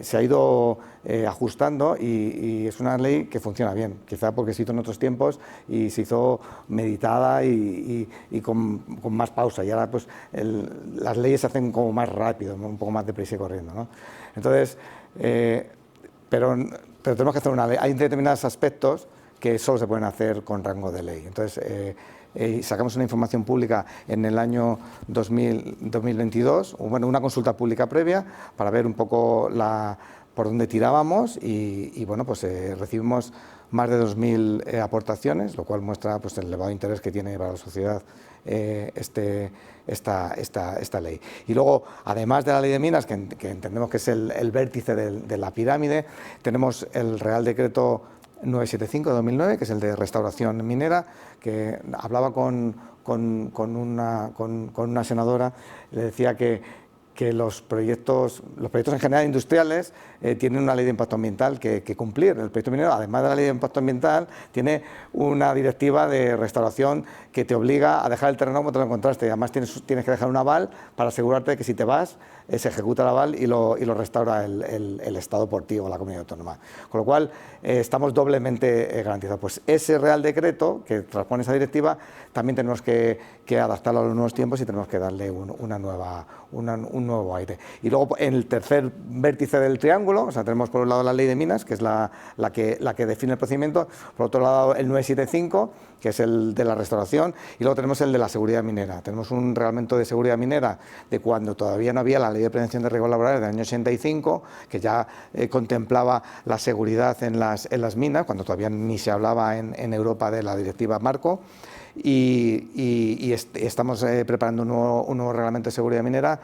se ha ido ajustando y es una ley que funciona bien. Quizá porque se hizo en otros tiempos y se hizo meditada y con más pausa. Y ahora pues las leyes se hacen como más rápido, un poco más deprisa y corriendo, ¿no? Entonces, pero tenemos que hacer una ley. Hay determinados aspectos que solo se pueden hacer con rango de ley. Entonces, sacamos una información pública en el año 2022, bueno, una consulta pública previa para ver un poco por dónde tirábamos y bueno, pues recibimos más de 2.000 aportaciones, lo cual muestra pues, el elevado interés que tiene para la sociedad esta ley. Y luego, además de la ley de minas, que entendemos que es el vértice de la pirámide, tenemos el Real Decreto 975 de 2009, que es el de restauración minera, que hablaba con una senadora, le decía que los proyectos en general industriales tienen una ley de impacto ambiental que cumplir. El proyecto minero, además de la ley de impacto ambiental, tiene una directiva de restauración que te obliga a dejar el terreno como te lo encontraste. Además tienes que dejar un aval para asegurarte de que si te vas, se ejecuta el aval y lo restaura el Estado por ti o la comunidad autónoma. Con lo cual, estamos doblemente garantizados. Pues ese Real Decreto que transpone esa directiva, también tenemos que adaptarlo a los nuevos tiempos y tenemos que darle un nuevo aire. Y luego, en el tercer vértice del triángulo, o sea, tenemos por un lado la ley de minas, que es la que define el procedimiento, por otro lado el 975, que es el de la restauración, y luego tenemos el de la seguridad minera. Tenemos un reglamento de seguridad minera de cuando todavía no había la ley de prevención de riesgos laborales del año 85, que ya contemplaba la seguridad en las minas, cuando todavía ni se hablaba en Europa de la directiva Marco. Y estamos preparando un nuevo reglamento de seguridad minera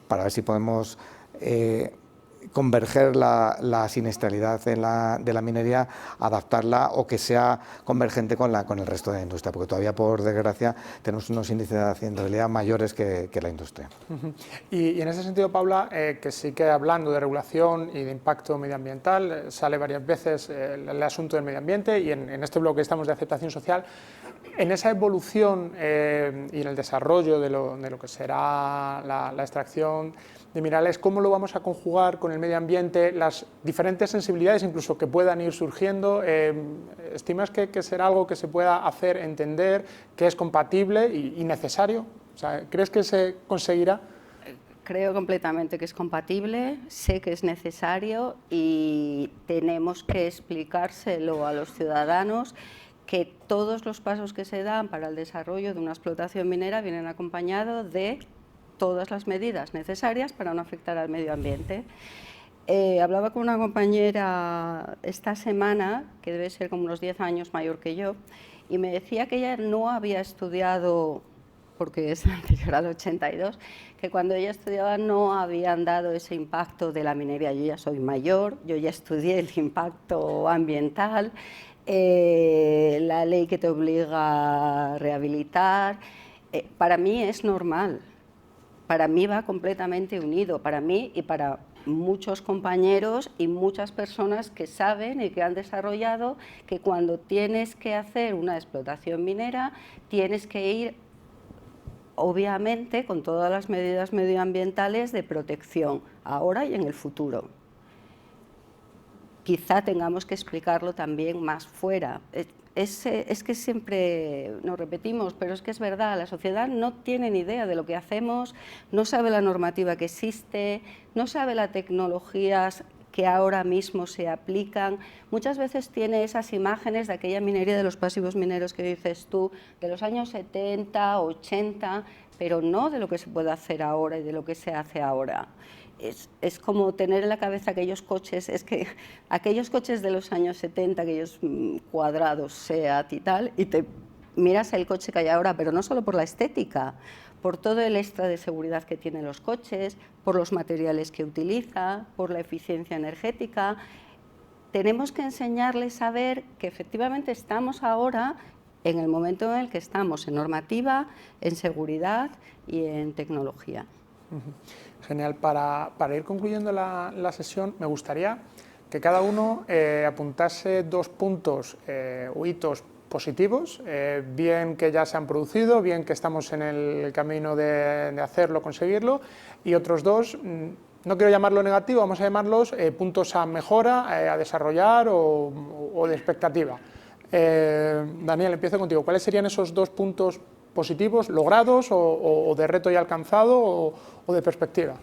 para ver si podemos converger la siniestralidad de la minería, adaptarla o que sea convergente con el resto de la industria, porque todavía, por desgracia, tenemos unos índices de accidentalidad mayores que la industria. Y en ese sentido, Paula, que sí que hablando de regulación y de impacto medioambiental, sale varias veces el asunto del medio ambiente y en este bloque estamos de aceptación social. En esa evolución y en el desarrollo de lo que será la extracción de minerales, ¿cómo lo vamos a conjugar con el medio ambiente, las diferentes sensibilidades incluso que puedan ir surgiendo? ¿Estimas que será algo que se pueda hacer entender, que es compatible y necesario? O sea, ¿crees que se conseguirá? Creo completamente que es compatible, sé que es necesario y tenemos que explicárselo a los ciudadanos que todos los pasos que se dan para el desarrollo de una explotación minera vienen acompañados de todas las medidas necesarias para no afectar al medio ambiente. Hablaba con una compañera esta semana, que debe ser como unos 10 años mayor que yo, y me decía que ella no había estudiado, porque es anterior al 82, que cuando ella estudiaba no habían dado ese impacto de la minería. Yo ya soy mayor, yo ya estudié el impacto ambiental, la ley que te obliga a rehabilitar. Para mí es normal, para mí va completamente unido, para mí y para muchos compañeros y muchas personas que saben y que han desarrollado que cuando tienes que hacer una explotación minera tienes que ir obviamente con todas las medidas medioambientales de protección, ahora y en el futuro. Quizá tengamos que explicarlo también más fuera. Es que siempre nos repetimos, pero es que es verdad, la sociedad no tiene ni idea de lo que hacemos, no sabe la normativa que existe, no sabe las tecnologías que ahora mismo se aplican. Muchas veces tiene esas imágenes de aquella minería de los pasivos mineros que dices tú, de los años 70, 80, pero no de lo que se puede hacer ahora y de lo que se hace ahora. Es como tener en la cabeza aquellos coches, es que aquellos coches de los años 70, aquellos cuadrados, SEAT y tal, y te miras el coche que hay ahora, pero no solo por la estética, por todo el extra de seguridad que tienen los coches, por los materiales que utiliza, por la eficiencia energética. Tenemos que enseñarles a ver que efectivamente estamos ahora en el momento en el que estamos en normativa, en seguridad y en tecnología. Genial. Para ir concluyendo la sesión, me gustaría que cada uno apuntase 2 puntos o hitos positivos, bien que ya se han producido, bien que estamos en el camino de hacerlo, conseguirlo, y otros 2, no quiero llamarlo negativo, vamos a llamarlos puntos a mejora, a desarrollar o de expectativa. Daniel, empiezo contigo. ¿Cuáles serían esos 2 puntos positivos, logrados o de reto ya alcanzado o de perspectiva?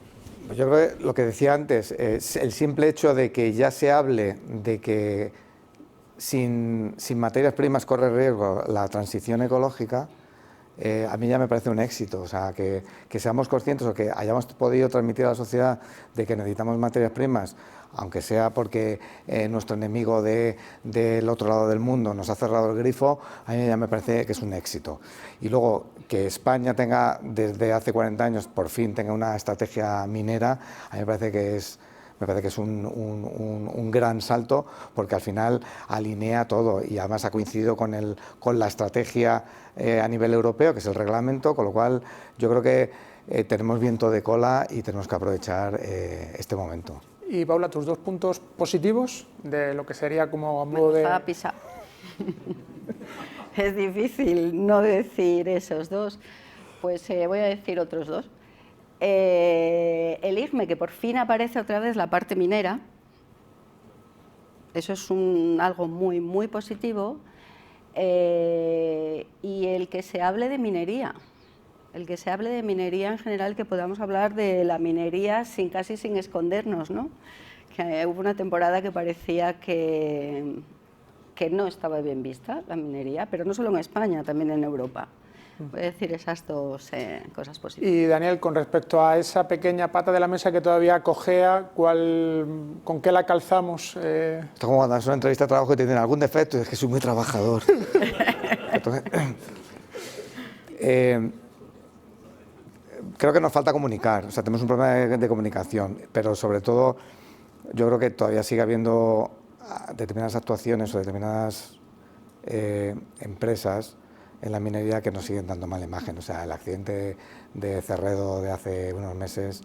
Pues yo creo que lo que decía antes, el simple hecho de que ya se hable de que sin materias primas corre riesgo la transición ecológica, a mí ya me parece un éxito. O sea, que seamos conscientes o que hayamos podido transmitir a la sociedad de que necesitamos materias primas, aunque sea porque nuestro enemigo del otro lado del mundo nos ha cerrado el grifo, a mí ya me parece que es un éxito. Y luego que España tenga, desde hace 40 años, por fin tenga una estrategia minera, a mí me parece que es un gran salto, porque al final alinea todo y además ha coincidido con la estrategia a nivel europeo, que es el reglamento, con lo cual yo creo que tenemos viento de cola y tenemos que aprovechar este momento. Y Paula, tus 2 puntos positivos de lo que sería como a modo de... Es difícil no decir esos 2, pues voy a decir otros 2. El IGME, que por fin aparece otra vez la parte minera, eso es algo muy, muy positivo, y el que se hable de minería. El que se hable de minería en general, que podamos hablar de la minería casi sin escondernos, ¿no? Que hubo una temporada que parecía que no estaba bien vista la minería, pero no solo en España, también en Europa. Voy a decir esas 2 cosas positivas. Y Daniel, con respecto a esa pequeña pata de la mesa que todavía cojea, ¿con qué la calzamos? Esto como cuando haces una entrevista de trabajo y te dicen algún defecto, es que soy muy trabajador. Entonces, creo que nos falta comunicar, o sea, tenemos un problema de comunicación, pero sobre todo yo creo que todavía sigue habiendo determinadas actuaciones o determinadas empresas en la minería que nos siguen dando mala imagen. O sea, el accidente de Cerredo de hace unos meses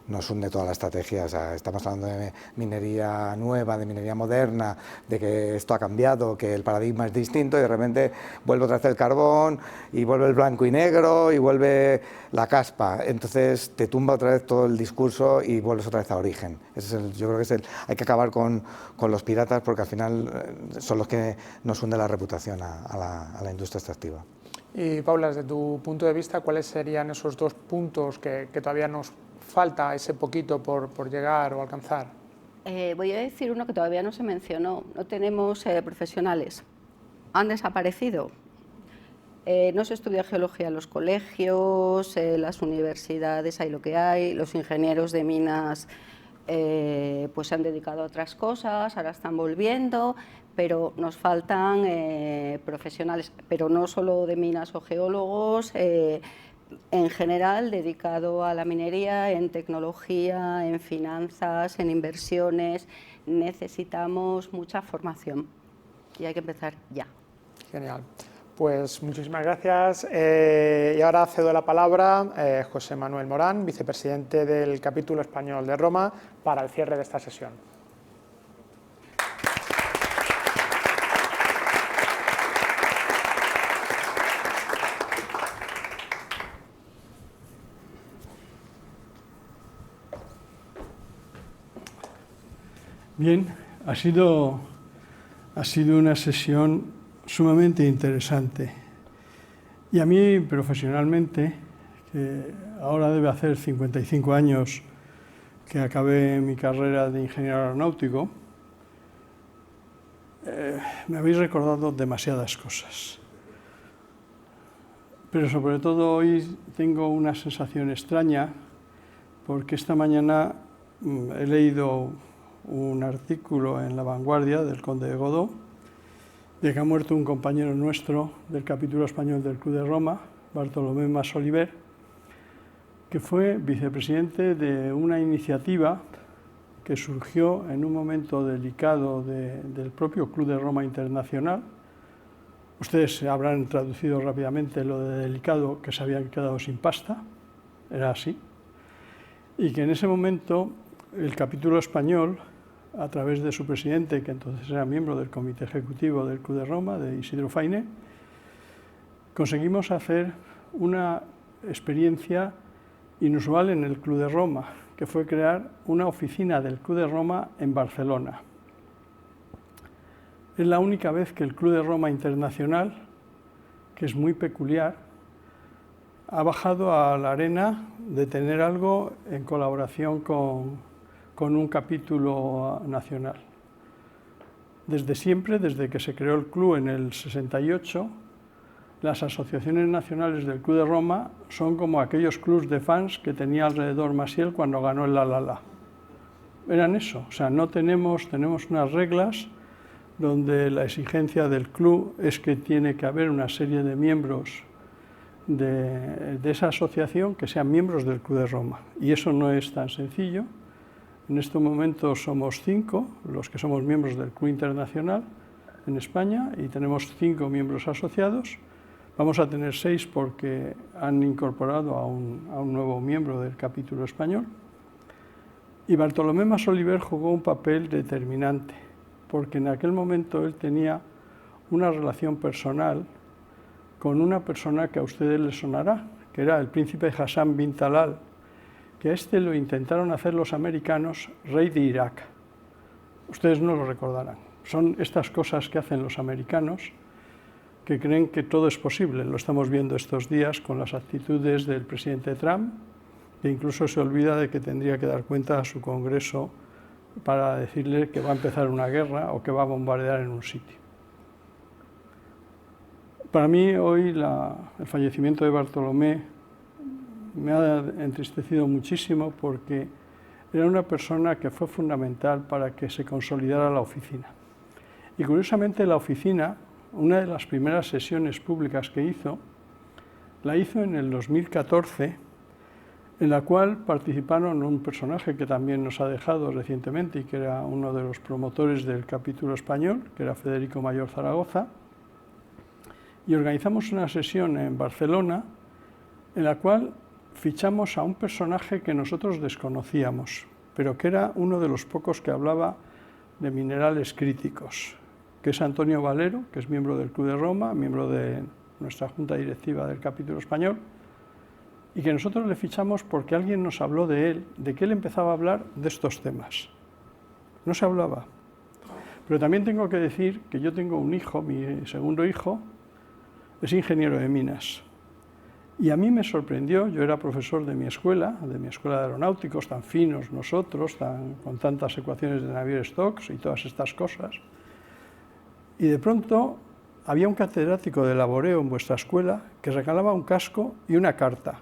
nos hunde toda la estrategia. O sea, estamos hablando de minería nueva, de minería moderna, de que esto ha cambiado, que el paradigma es distinto y de repente vuelve otra vez el carbón y vuelve el blanco y negro y vuelve la caspa. Entonces te tumba otra vez todo el discurso y vuelves otra vez a origen. Yo creo que hay que acabar con los piratas, porque al final son los que nos hunden la reputación a la industria extractiva. Y Paula, desde tu punto de vista, ¿cuáles serían esos 2 puntos que todavía nos falta ese poquito por llegar o alcanzar? Voy a decir uno que todavía no se mencionó. No tenemos profesionales. Han desaparecido. No se estudia geología en los colegios, las universidades hay lo que hay, los ingenieros de minas pues se han dedicado a otras cosas, ahora están volviendo, pero nos faltan profesionales, pero no solo de minas o geólogos, en general dedicado a la minería, en tecnología, en finanzas, en inversiones. Necesitamos mucha formación y hay que empezar ya. Genial. Pues muchísimas gracias. Y ahora cedo la palabra a José Manuel Morán, vicepresidente del capítulo español de Roma, para el cierre de esta sesión. Bien, ha sido una sesión sumamente interesante. Y a mí, profesionalmente, que ahora debe hacer 55 años que acabé mi carrera de ingeniero aeronáutico, me habéis recordado demasiadas cosas. Pero sobre todo hoy tengo una sensación extraña, porque esta mañana he leído un artículo en La Vanguardia del conde de Godó, de que ha muerto un compañero nuestro del capítulo español del Club de Roma, Bartolomé Mas-Oliver, que fue vicepresidente de una iniciativa que surgió en un momento delicado del propio Club de Roma Internacional. Ustedes habrán traducido rápidamente lo de delicado, que se habían quedado sin pasta, era así, y que en ese momento el capítulo español, a través de su presidente, que entonces era miembro del comité ejecutivo del Club de Roma, de Isidro Fainé, conseguimos hacer una experiencia inusual en el Club de Roma, que fue crear una oficina del Club de Roma en Barcelona. Es la única vez que el Club de Roma Internacional, que es muy peculiar, ha bajado a la arena de tener algo en colaboración con un capítulo nacional. Desde siempre, desde que se creó el club en el 68, las asociaciones nacionales del Club de Roma son como aquellos clubs de fans que tenía alrededor Maciel cuando ganó el La. Eran eso, o sea, tenemos unas reglas donde la exigencia del club es que tiene que haber una serie de miembros de esa asociación que sean miembros del Club de Roma. Y eso no es tan sencillo. En este momento somos 5 los que somos miembros del Club Internacional en España y tenemos 5 miembros asociados. Vamos a tener 6 porque han incorporado a un nuevo miembro del capítulo español. Y Bartolomé Mas-Oliver jugó un papel determinante, porque en aquel momento él tenía una relación personal con una persona que a ustedes les sonará, que era el príncipe Hassan bin Talal, que a este lo intentaron hacer los americanos rey de Irak. Ustedes no lo recordarán. Son estas cosas que hacen los americanos, que creen que todo es posible. Lo estamos viendo estos días con las actitudes del presidente Trump, que incluso se olvida de que tendría que dar cuenta a su Congreso para decirle que va a empezar una guerra o que va a bombardear en un sitio. Para mí hoy el fallecimiento de Bartolomé me ha entristecido muchísimo porque era una persona que fue fundamental para que se consolidara la oficina. Y curiosamente la oficina, una de las primeras sesiones públicas que la hizo en el 2014, en la cual participaron un personaje que también nos ha dejado recientemente y que era uno de los promotores del capítulo español, que era Federico Mayor Zaragoza, y organizamos una sesión en Barcelona en la cual fichamos a un personaje que nosotros desconocíamos, pero que era uno de los pocos que hablaba de minerales críticos, que es Antonio Valero, que es miembro del Club de Roma, miembro de nuestra junta directiva del capítulo español, y que nosotros le fichamos porque alguien nos habló de él, de que él empezaba a hablar de estos temas. No se hablaba. Pero también tengo que decir que yo tengo un hijo, mi segundo hijo, es ingeniero de minas. Y a mí me sorprendió, yo era profesor de mi escuela de aeronáuticos, tan finos nosotros, con tantas ecuaciones de Navier-Stokes y todas estas cosas. Y de pronto había un catedrático de laboreo en vuestra escuela que regalaba un casco y una carta.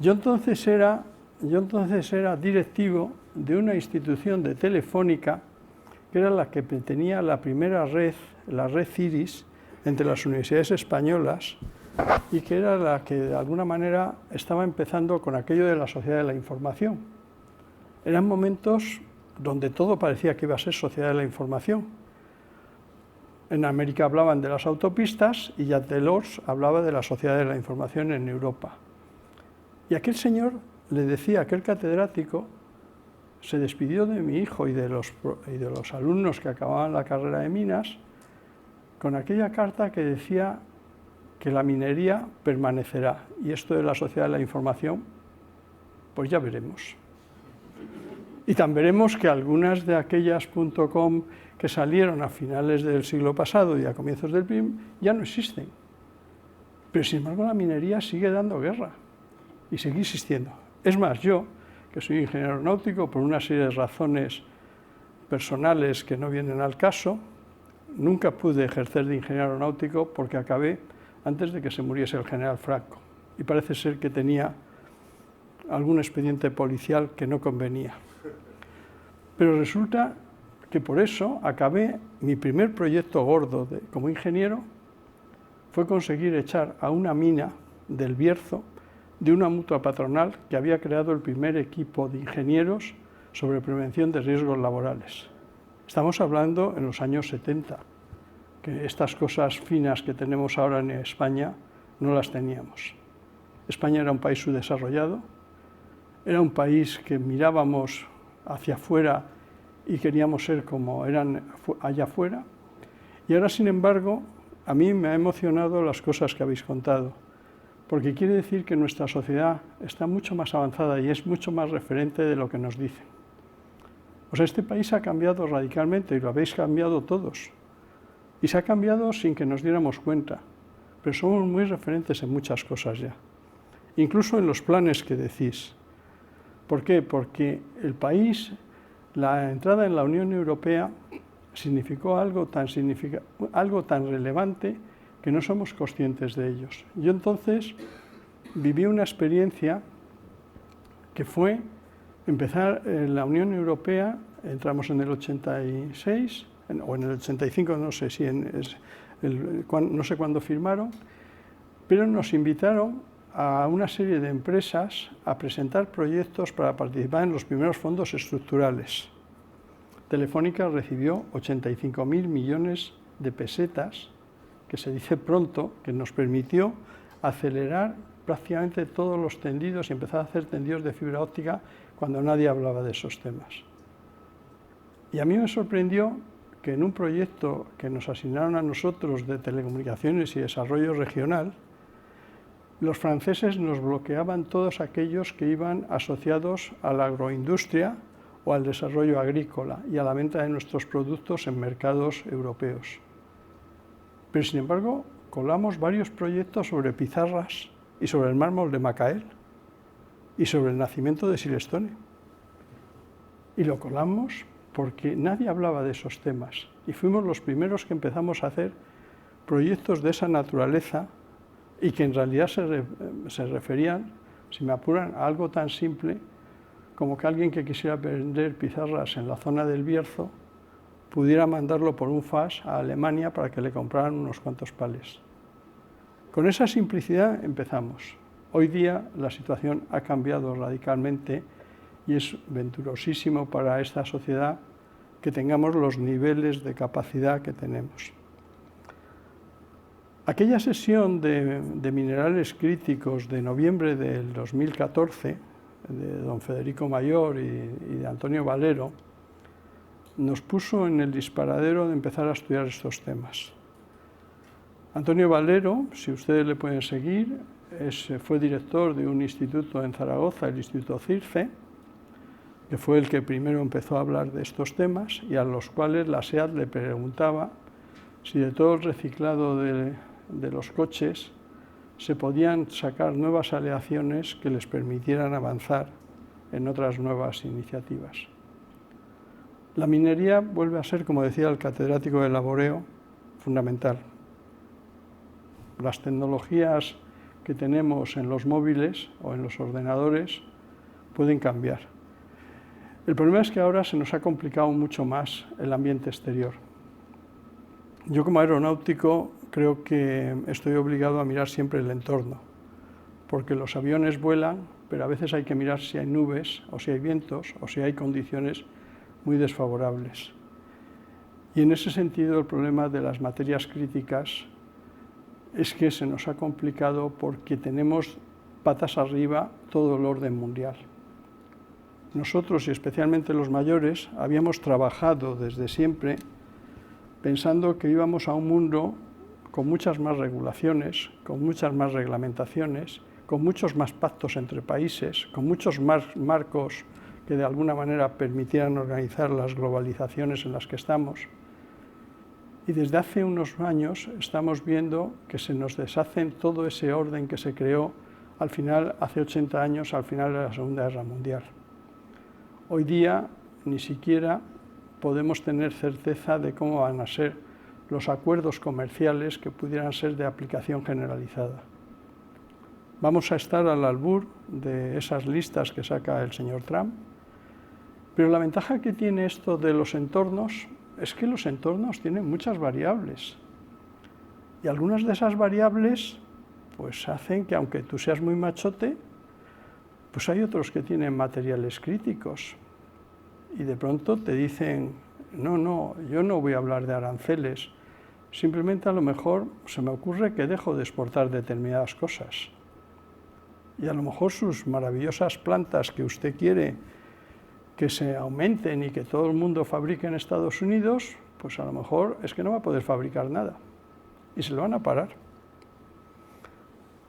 Yo entonces era directivo de una institución de Telefónica que era la que tenía la primera red, la red CIRIS, entre las universidades españolas, y que era la que de alguna manera estaba empezando con aquello de la sociedad de la información. Eran momentos donde todo parecía que iba a ser sociedad de la información. En América hablaban de las autopistas y Jacques Delors hablaba de la sociedad de la información en Europa. Y aquel señor le decía, aquel catedrático, se despidió de mi hijo y de los alumnos que acababan la carrera de minas con aquella carta que decía que la minería permanecerá. Y esto de la sociedad de la información, pues ya veremos. Y también veremos que algunas de aquellas .com que salieron a finales del siglo pasado y a comienzos del PRIM ya no existen. Pero sin embargo la minería sigue dando guerra y sigue existiendo. Es más, yo, que soy ingeniero aeronáutico por una serie de razones personales que no vienen al caso, nunca pude ejercer de ingeniero aeronáutico porque acabé antes de que se muriese el general Franco. Y parece ser que tenía algún expediente policial que no convenía. Pero resulta que por eso acabé mi primer proyecto gordo como ingeniero, fue conseguir echar a una mina del Bierzo de una mutua patronal que había creado el primer equipo de ingenieros sobre prevención de riesgos laborales. Estamos hablando en los años 70, que estas cosas finas que tenemos ahora en España no las teníamos. España era un país subdesarrollado, era un país que mirábamos hacia afuera y queríamos ser como eran allá afuera, y ahora, sin embargo, a mí me ha emocionado las cosas que habéis contado, porque quiere decir que nuestra sociedad está mucho más avanzada y es mucho más referente de lo que nos dicen. O sea, este país ha cambiado radicalmente y lo habéis cambiado todos. Y se ha cambiado sin que nos diéramos cuenta, pero somos muy referentes en muchas cosas ya, incluso en los planes que decís. ¿Por qué? Porque el país, la entrada en la Unión Europea significó algo tan relevante que no somos conscientes de ellos. Yo entonces viví una experiencia que fue empezar en la Unión Europea, entramos en el 86, o en el 85, no sé si no sé cuándo firmaron, pero nos invitaron a una serie de empresas a presentar proyectos para participar en los primeros fondos estructurales. Telefónica recibió 85.000 millones de pesetas, que se dice pronto, que nos permitió acelerar prácticamente todos los tendidos y empezar a hacer tendidos de fibra óptica cuando nadie hablaba de esos temas. Y a mí me sorprendió que en un proyecto que nos asignaron a nosotros de telecomunicaciones y desarrollo regional, los franceses nos bloqueaban todos aquellos que iban asociados a la agroindustria o al desarrollo agrícola y a la venta de nuestros productos en mercados europeos. Pero, sin embargo, colamos varios proyectos sobre pizarras y sobre el mármol de Macael y sobre el nacimiento de Silestone. Y lo colamos porque nadie hablaba de esos temas y fuimos los primeros que empezamos a hacer proyectos de esa naturaleza y que en realidad se referían, si me apuran, a algo tan simple como que alguien que quisiera vender pizarras en la zona del Bierzo pudiera mandarlo por un fax a Alemania para que le compraran unos cuantos palés. Con esa simplicidad empezamos. Hoy día la situación ha cambiado radicalmente y es venturosísimo para esta sociedad que tengamos los niveles de capacidad que tenemos. Aquella sesión de minerales críticos de noviembre del 2014, de don Federico Mayor y de Antonio Valero, nos puso en el disparadero de empezar a estudiar estos temas. Antonio Valero, si ustedes le pueden seguir, fue director de un instituto en Zaragoza, el Instituto CIRCE, que fue el que primero empezó a hablar de estos temas y a los cuales la SEAT le preguntaba si de todo el reciclado de los coches se podían sacar nuevas aleaciones que les permitieran avanzar en otras nuevas iniciativas. La minería vuelve a ser, como decía el catedrático de laboreo, fundamental. Las tecnologías que tenemos en los móviles o en los ordenadores pueden cambiar. El problema es que ahora se nos ha complicado mucho más el ambiente exterior. Yo como aeronáutico creo que estoy obligado a mirar siempre el entorno, porque los aviones vuelan, pero a veces hay que mirar si hay nubes, o si hay vientos, o si hay condiciones muy desfavorables. Y en ese sentido el problema de las materias críticas es que se nos ha complicado porque tenemos patas arriba todo el orden mundial. Nosotros, y especialmente los mayores, habíamos trabajado desde siempre pensando que íbamos a un mundo con muchas más regulaciones, con muchas más reglamentaciones, con muchos más pactos entre países, con muchos más marcos que de alguna manera permitieran organizar las globalizaciones en las que estamos. Y desde hace unos años estamos viendo que se nos deshace todo ese orden que se creó al final, hace 80 años, al final de la Segunda Guerra Mundial. Hoy día ni siquiera podemos tener certeza de cómo van a ser los acuerdos comerciales que pudieran ser de aplicación generalizada. Vamos a estar al albur de esas listas que saca el señor Trump, Pero la ventaja que tiene esto de los entornos es que los entornos tienen muchas variables. Y algunas de esas variables pues hacen que, aunque tú seas muy machote, pues hay otros que tienen materiales críticos. Y de pronto te dicen, no, yo no voy a hablar de aranceles, simplemente a lo mejor se me ocurre que dejo de exportar determinadas cosas. Y a lo mejor sus maravillosas plantas que usted quiere que se aumenten y que todo el mundo fabrique en Estados Unidos, pues a lo mejor es que no va a poder fabricar nada y se lo van a parar.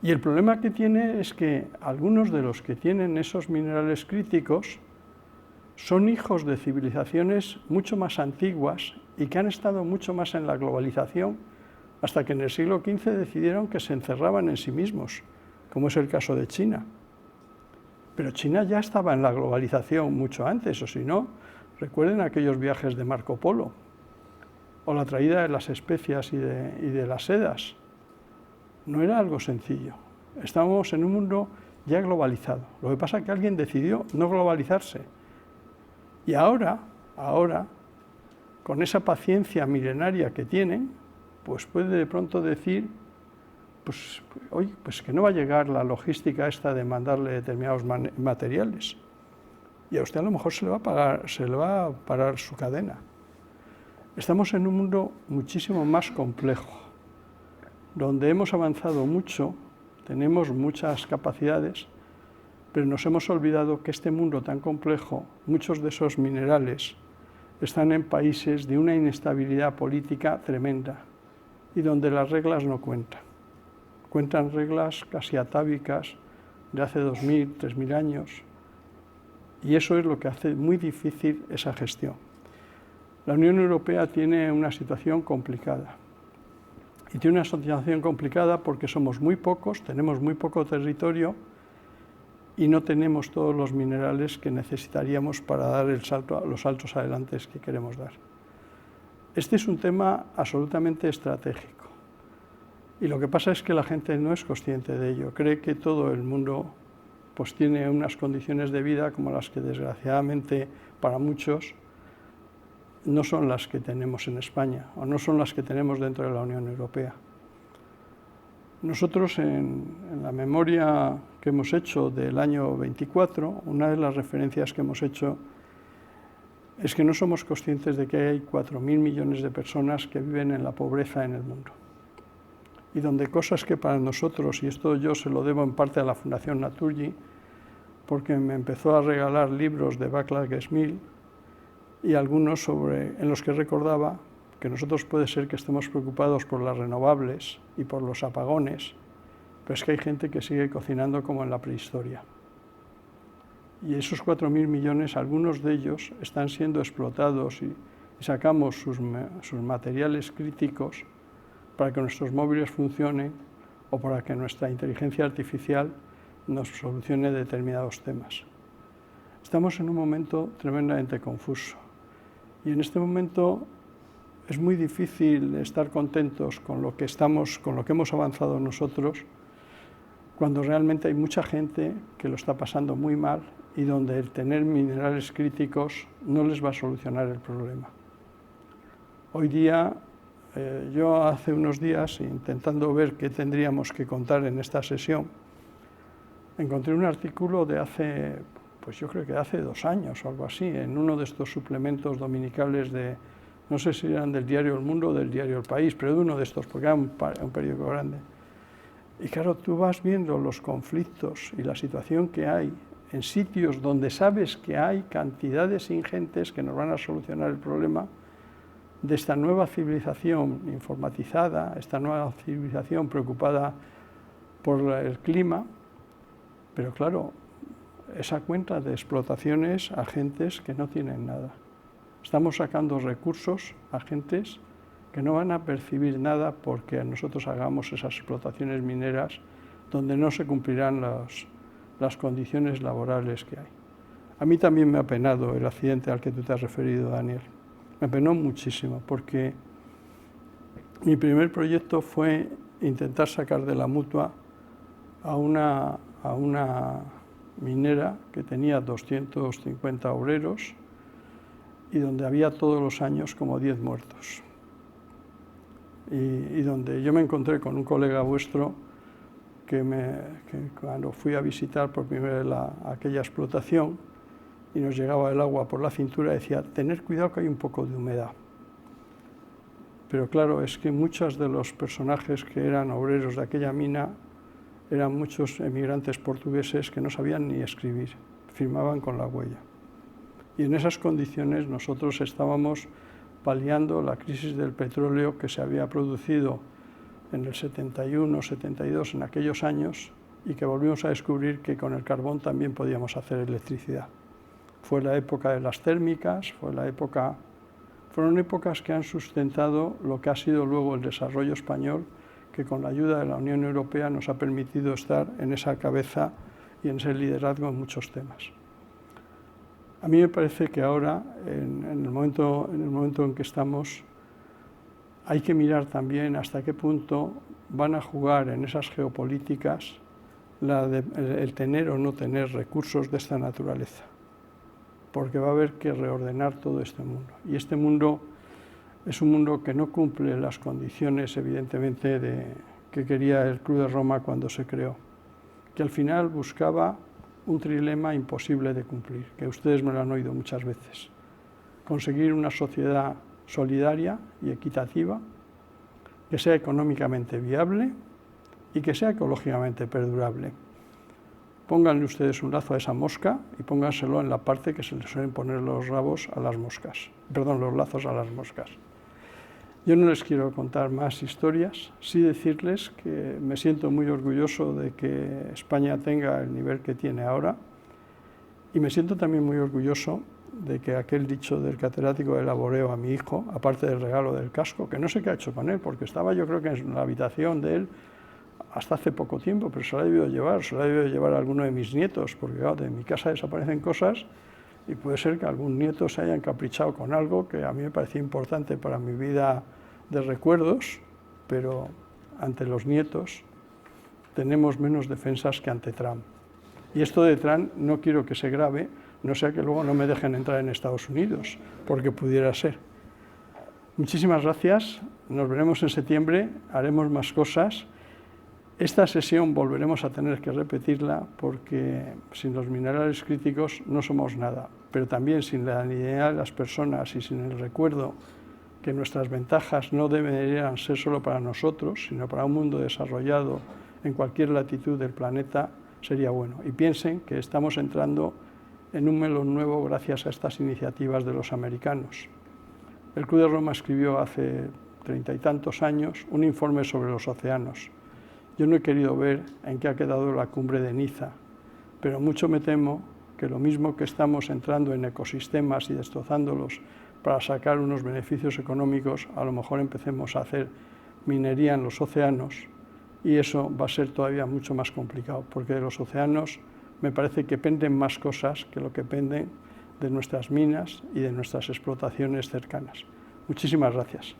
Y el problema que tiene es que algunos de los que tienen esos minerales críticos son hijos de civilizaciones mucho más antiguas y que han estado mucho más en la globalización hasta que en el siglo XV decidieron que se encerraban en sí mismos, como es el caso de China. Pero China ya estaba en la globalización mucho antes, o si no, recuerden aquellos viajes de Marco Polo, o la traída de las especias y de las sedas. No era algo sencillo. Estábamos en un mundo ya globalizado. Lo que pasa es que alguien decidió no globalizarse. Y ahora, con esa paciencia milenaria que tienen, pues puede de pronto decir, pues, oye, pues que no va a llegar la logística esta de mandarle determinados materiales. Y a usted a lo mejor se le va a parar su cadena. Estamos en un mundo muchísimo más complejo, donde hemos avanzado mucho, tenemos muchas capacidades, pero nos hemos olvidado que este mundo tan complejo, muchos de esos minerales están en países de una inestabilidad política tremenda y donde las reglas no cuentan. Cuentan reglas casi atávicas de hace 2000, 3000 años, y eso es lo que hace muy difícil esa gestión. La Unión Europea tiene una situación complicada. Y tiene una situación complicada porque somos muy pocos, tenemos muy poco territorio y no tenemos todos los minerales que necesitaríamos para dar los saltos adelante que queremos dar. Este es un tema absolutamente estratégico. Y lo que pasa es que la gente no es consciente de ello. Cree que todo el mundo pues, tiene unas condiciones de vida como las que desgraciadamente para muchos no son las que tenemos en España o no son las que tenemos dentro de la Unión Europea. Nosotros en la memoria que hemos hecho del año 24, una de las referencias que hemos hecho es que no somos conscientes de que hay 4.000 millones de personas que viven en la pobreza en el mundo. Y donde cosas que para nosotros, y esto yo se lo debo en parte a la Fundación Naturgy, porque me empezó a regalar libros de Václav Smil, y algunos en los que recordaba que nosotros puede ser que estemos preocupados por las renovables y por los apagones, pero es que hay gente que sigue cocinando como en la prehistoria. Y esos 4.000 millones, algunos de ellos están siendo explotados y sacamos sus materiales críticos para que nuestros móviles funcionen o para que nuestra inteligencia artificial nos solucione determinados temas. Estamos en un momento tremendamente confuso. Y en este momento es muy difícil estar contentos con lo que hemos avanzado nosotros, cuando realmente hay mucha gente que lo está pasando muy mal y donde el tener minerales críticos no les va a solucionar el problema. Hoy día, yo hace unos días, intentando ver qué tendríamos que contar en esta sesión, encontré un artículo de hace, pues yo creo que hace 2 años o algo así, en uno de estos suplementos dominicales de, no sé si eran del diario El Mundo o del diario El País, pero de uno de estos, porque era un periódico grande. Y claro, tú vas viendo los conflictos y la situación que hay en sitios donde sabes que hay cantidades ingentes que nos van a solucionar el problema de esta nueva civilización informatizada, esta nueva civilización preocupada por el clima, pero claro, esa cuenta de explotaciones a gentes que no tienen nada. Estamos sacando recursos a gentes que no van a percibir nada porque nosotros hagamos esas explotaciones mineras donde no se cumplirán las condiciones laborales que hay. A mí también me ha penado el accidente al que tú te has referido, Daniel. Me penó muchísimo porque mi primer proyecto fue intentar sacar de la Mutua a una minera que tenía 250 obreros y donde había todos los años como 10 muertos. Y donde yo me encontré con un colega vuestro que cuando fui a visitar por primera vez aquella explotación y nos llegaba el agua por la cintura, decía, tener cuidado que hay un poco de humedad. Pero claro, es que muchos de los personajes que eran obreros de aquella mina eran muchos emigrantes portugueses que no sabían ni escribir, firmaban con la huella. Y en esas condiciones nosotros estábamos paliando la crisis del petróleo que se había producido en el 71, 72, en aquellos años, y que volvimos a descubrir que con el carbón también podíamos hacer electricidad. Fue la época de las térmicas, fueron épocas que han sustentado lo que ha sido luego el desarrollo español, que con la ayuda de la Unión Europea nos ha permitido estar en esa cabeza y en ese liderazgo en muchos temas. A mí me parece que ahora, en el momento en que estamos, hay que mirar también hasta qué punto van a jugar en esas geopolíticas el tener o no tener recursos de esta naturaleza, porque va a haber que reordenar todo este mundo. Y este mundo es un mundo que no cumple las condiciones, evidentemente, que quería el Club de Roma cuando se creó, que al final buscaba un trilema imposible de cumplir, que ustedes me lo han oído muchas veces. Conseguir una sociedad solidaria y equitativa, que sea económicamente viable y que sea ecológicamente perdurable. Pónganle ustedes un lazo a esa mosca y pónganselo en la parte que se le suelen poner los rabos a las moscas, los lazos a las moscas. Yo no les quiero contar más historias, sí decirles que me siento muy orgulloso de que España tenga el nivel que tiene ahora y me siento también muy orgulloso de que aquel dicho del catedrático de laboreo a mi hijo, aparte del regalo del casco, que no sé qué ha hecho con él, porque estaba yo creo que en la habitación de él hasta hace poco tiempo, pero se lo ha debido llevar a alguno de mis nietos, porque claro, de mi casa desaparecen cosas y puede ser que algún nieto se haya encaprichado con algo que a mí me parecía importante para mi vida de recuerdos, pero ante los nietos tenemos menos defensas que ante Trump. Y esto de Trump no quiero que se grave, no sea que luego no me dejen entrar en Estados Unidos, porque pudiera ser. Muchísimas gracias, nos veremos en septiembre, haremos más cosas. Esta sesión volveremos a tener que repetirla porque sin los minerales críticos no somos nada, pero también sin la dignidad de las personas y sin el recuerdo que nuestras ventajas no deberían ser solo para nosotros, sino para un mundo desarrollado en cualquier latitud del planeta, sería bueno. Y piensen que estamos entrando en un melón nuevo gracias a estas iniciativas de los americanos. El Club de Roma escribió hace 30 y tantos años un informe sobre los océanos. Yo no he querido ver en qué ha quedado la cumbre de Niza, pero mucho me temo que lo mismo que estamos entrando en ecosistemas y destrozándolos para sacar unos beneficios económicos, a lo mejor empecemos a hacer minería en los océanos y eso va a ser todavía mucho más complicado, porque de los océanos me parece que penden más cosas que lo que penden de nuestras minas y de nuestras explotaciones cercanas. Muchísimas gracias.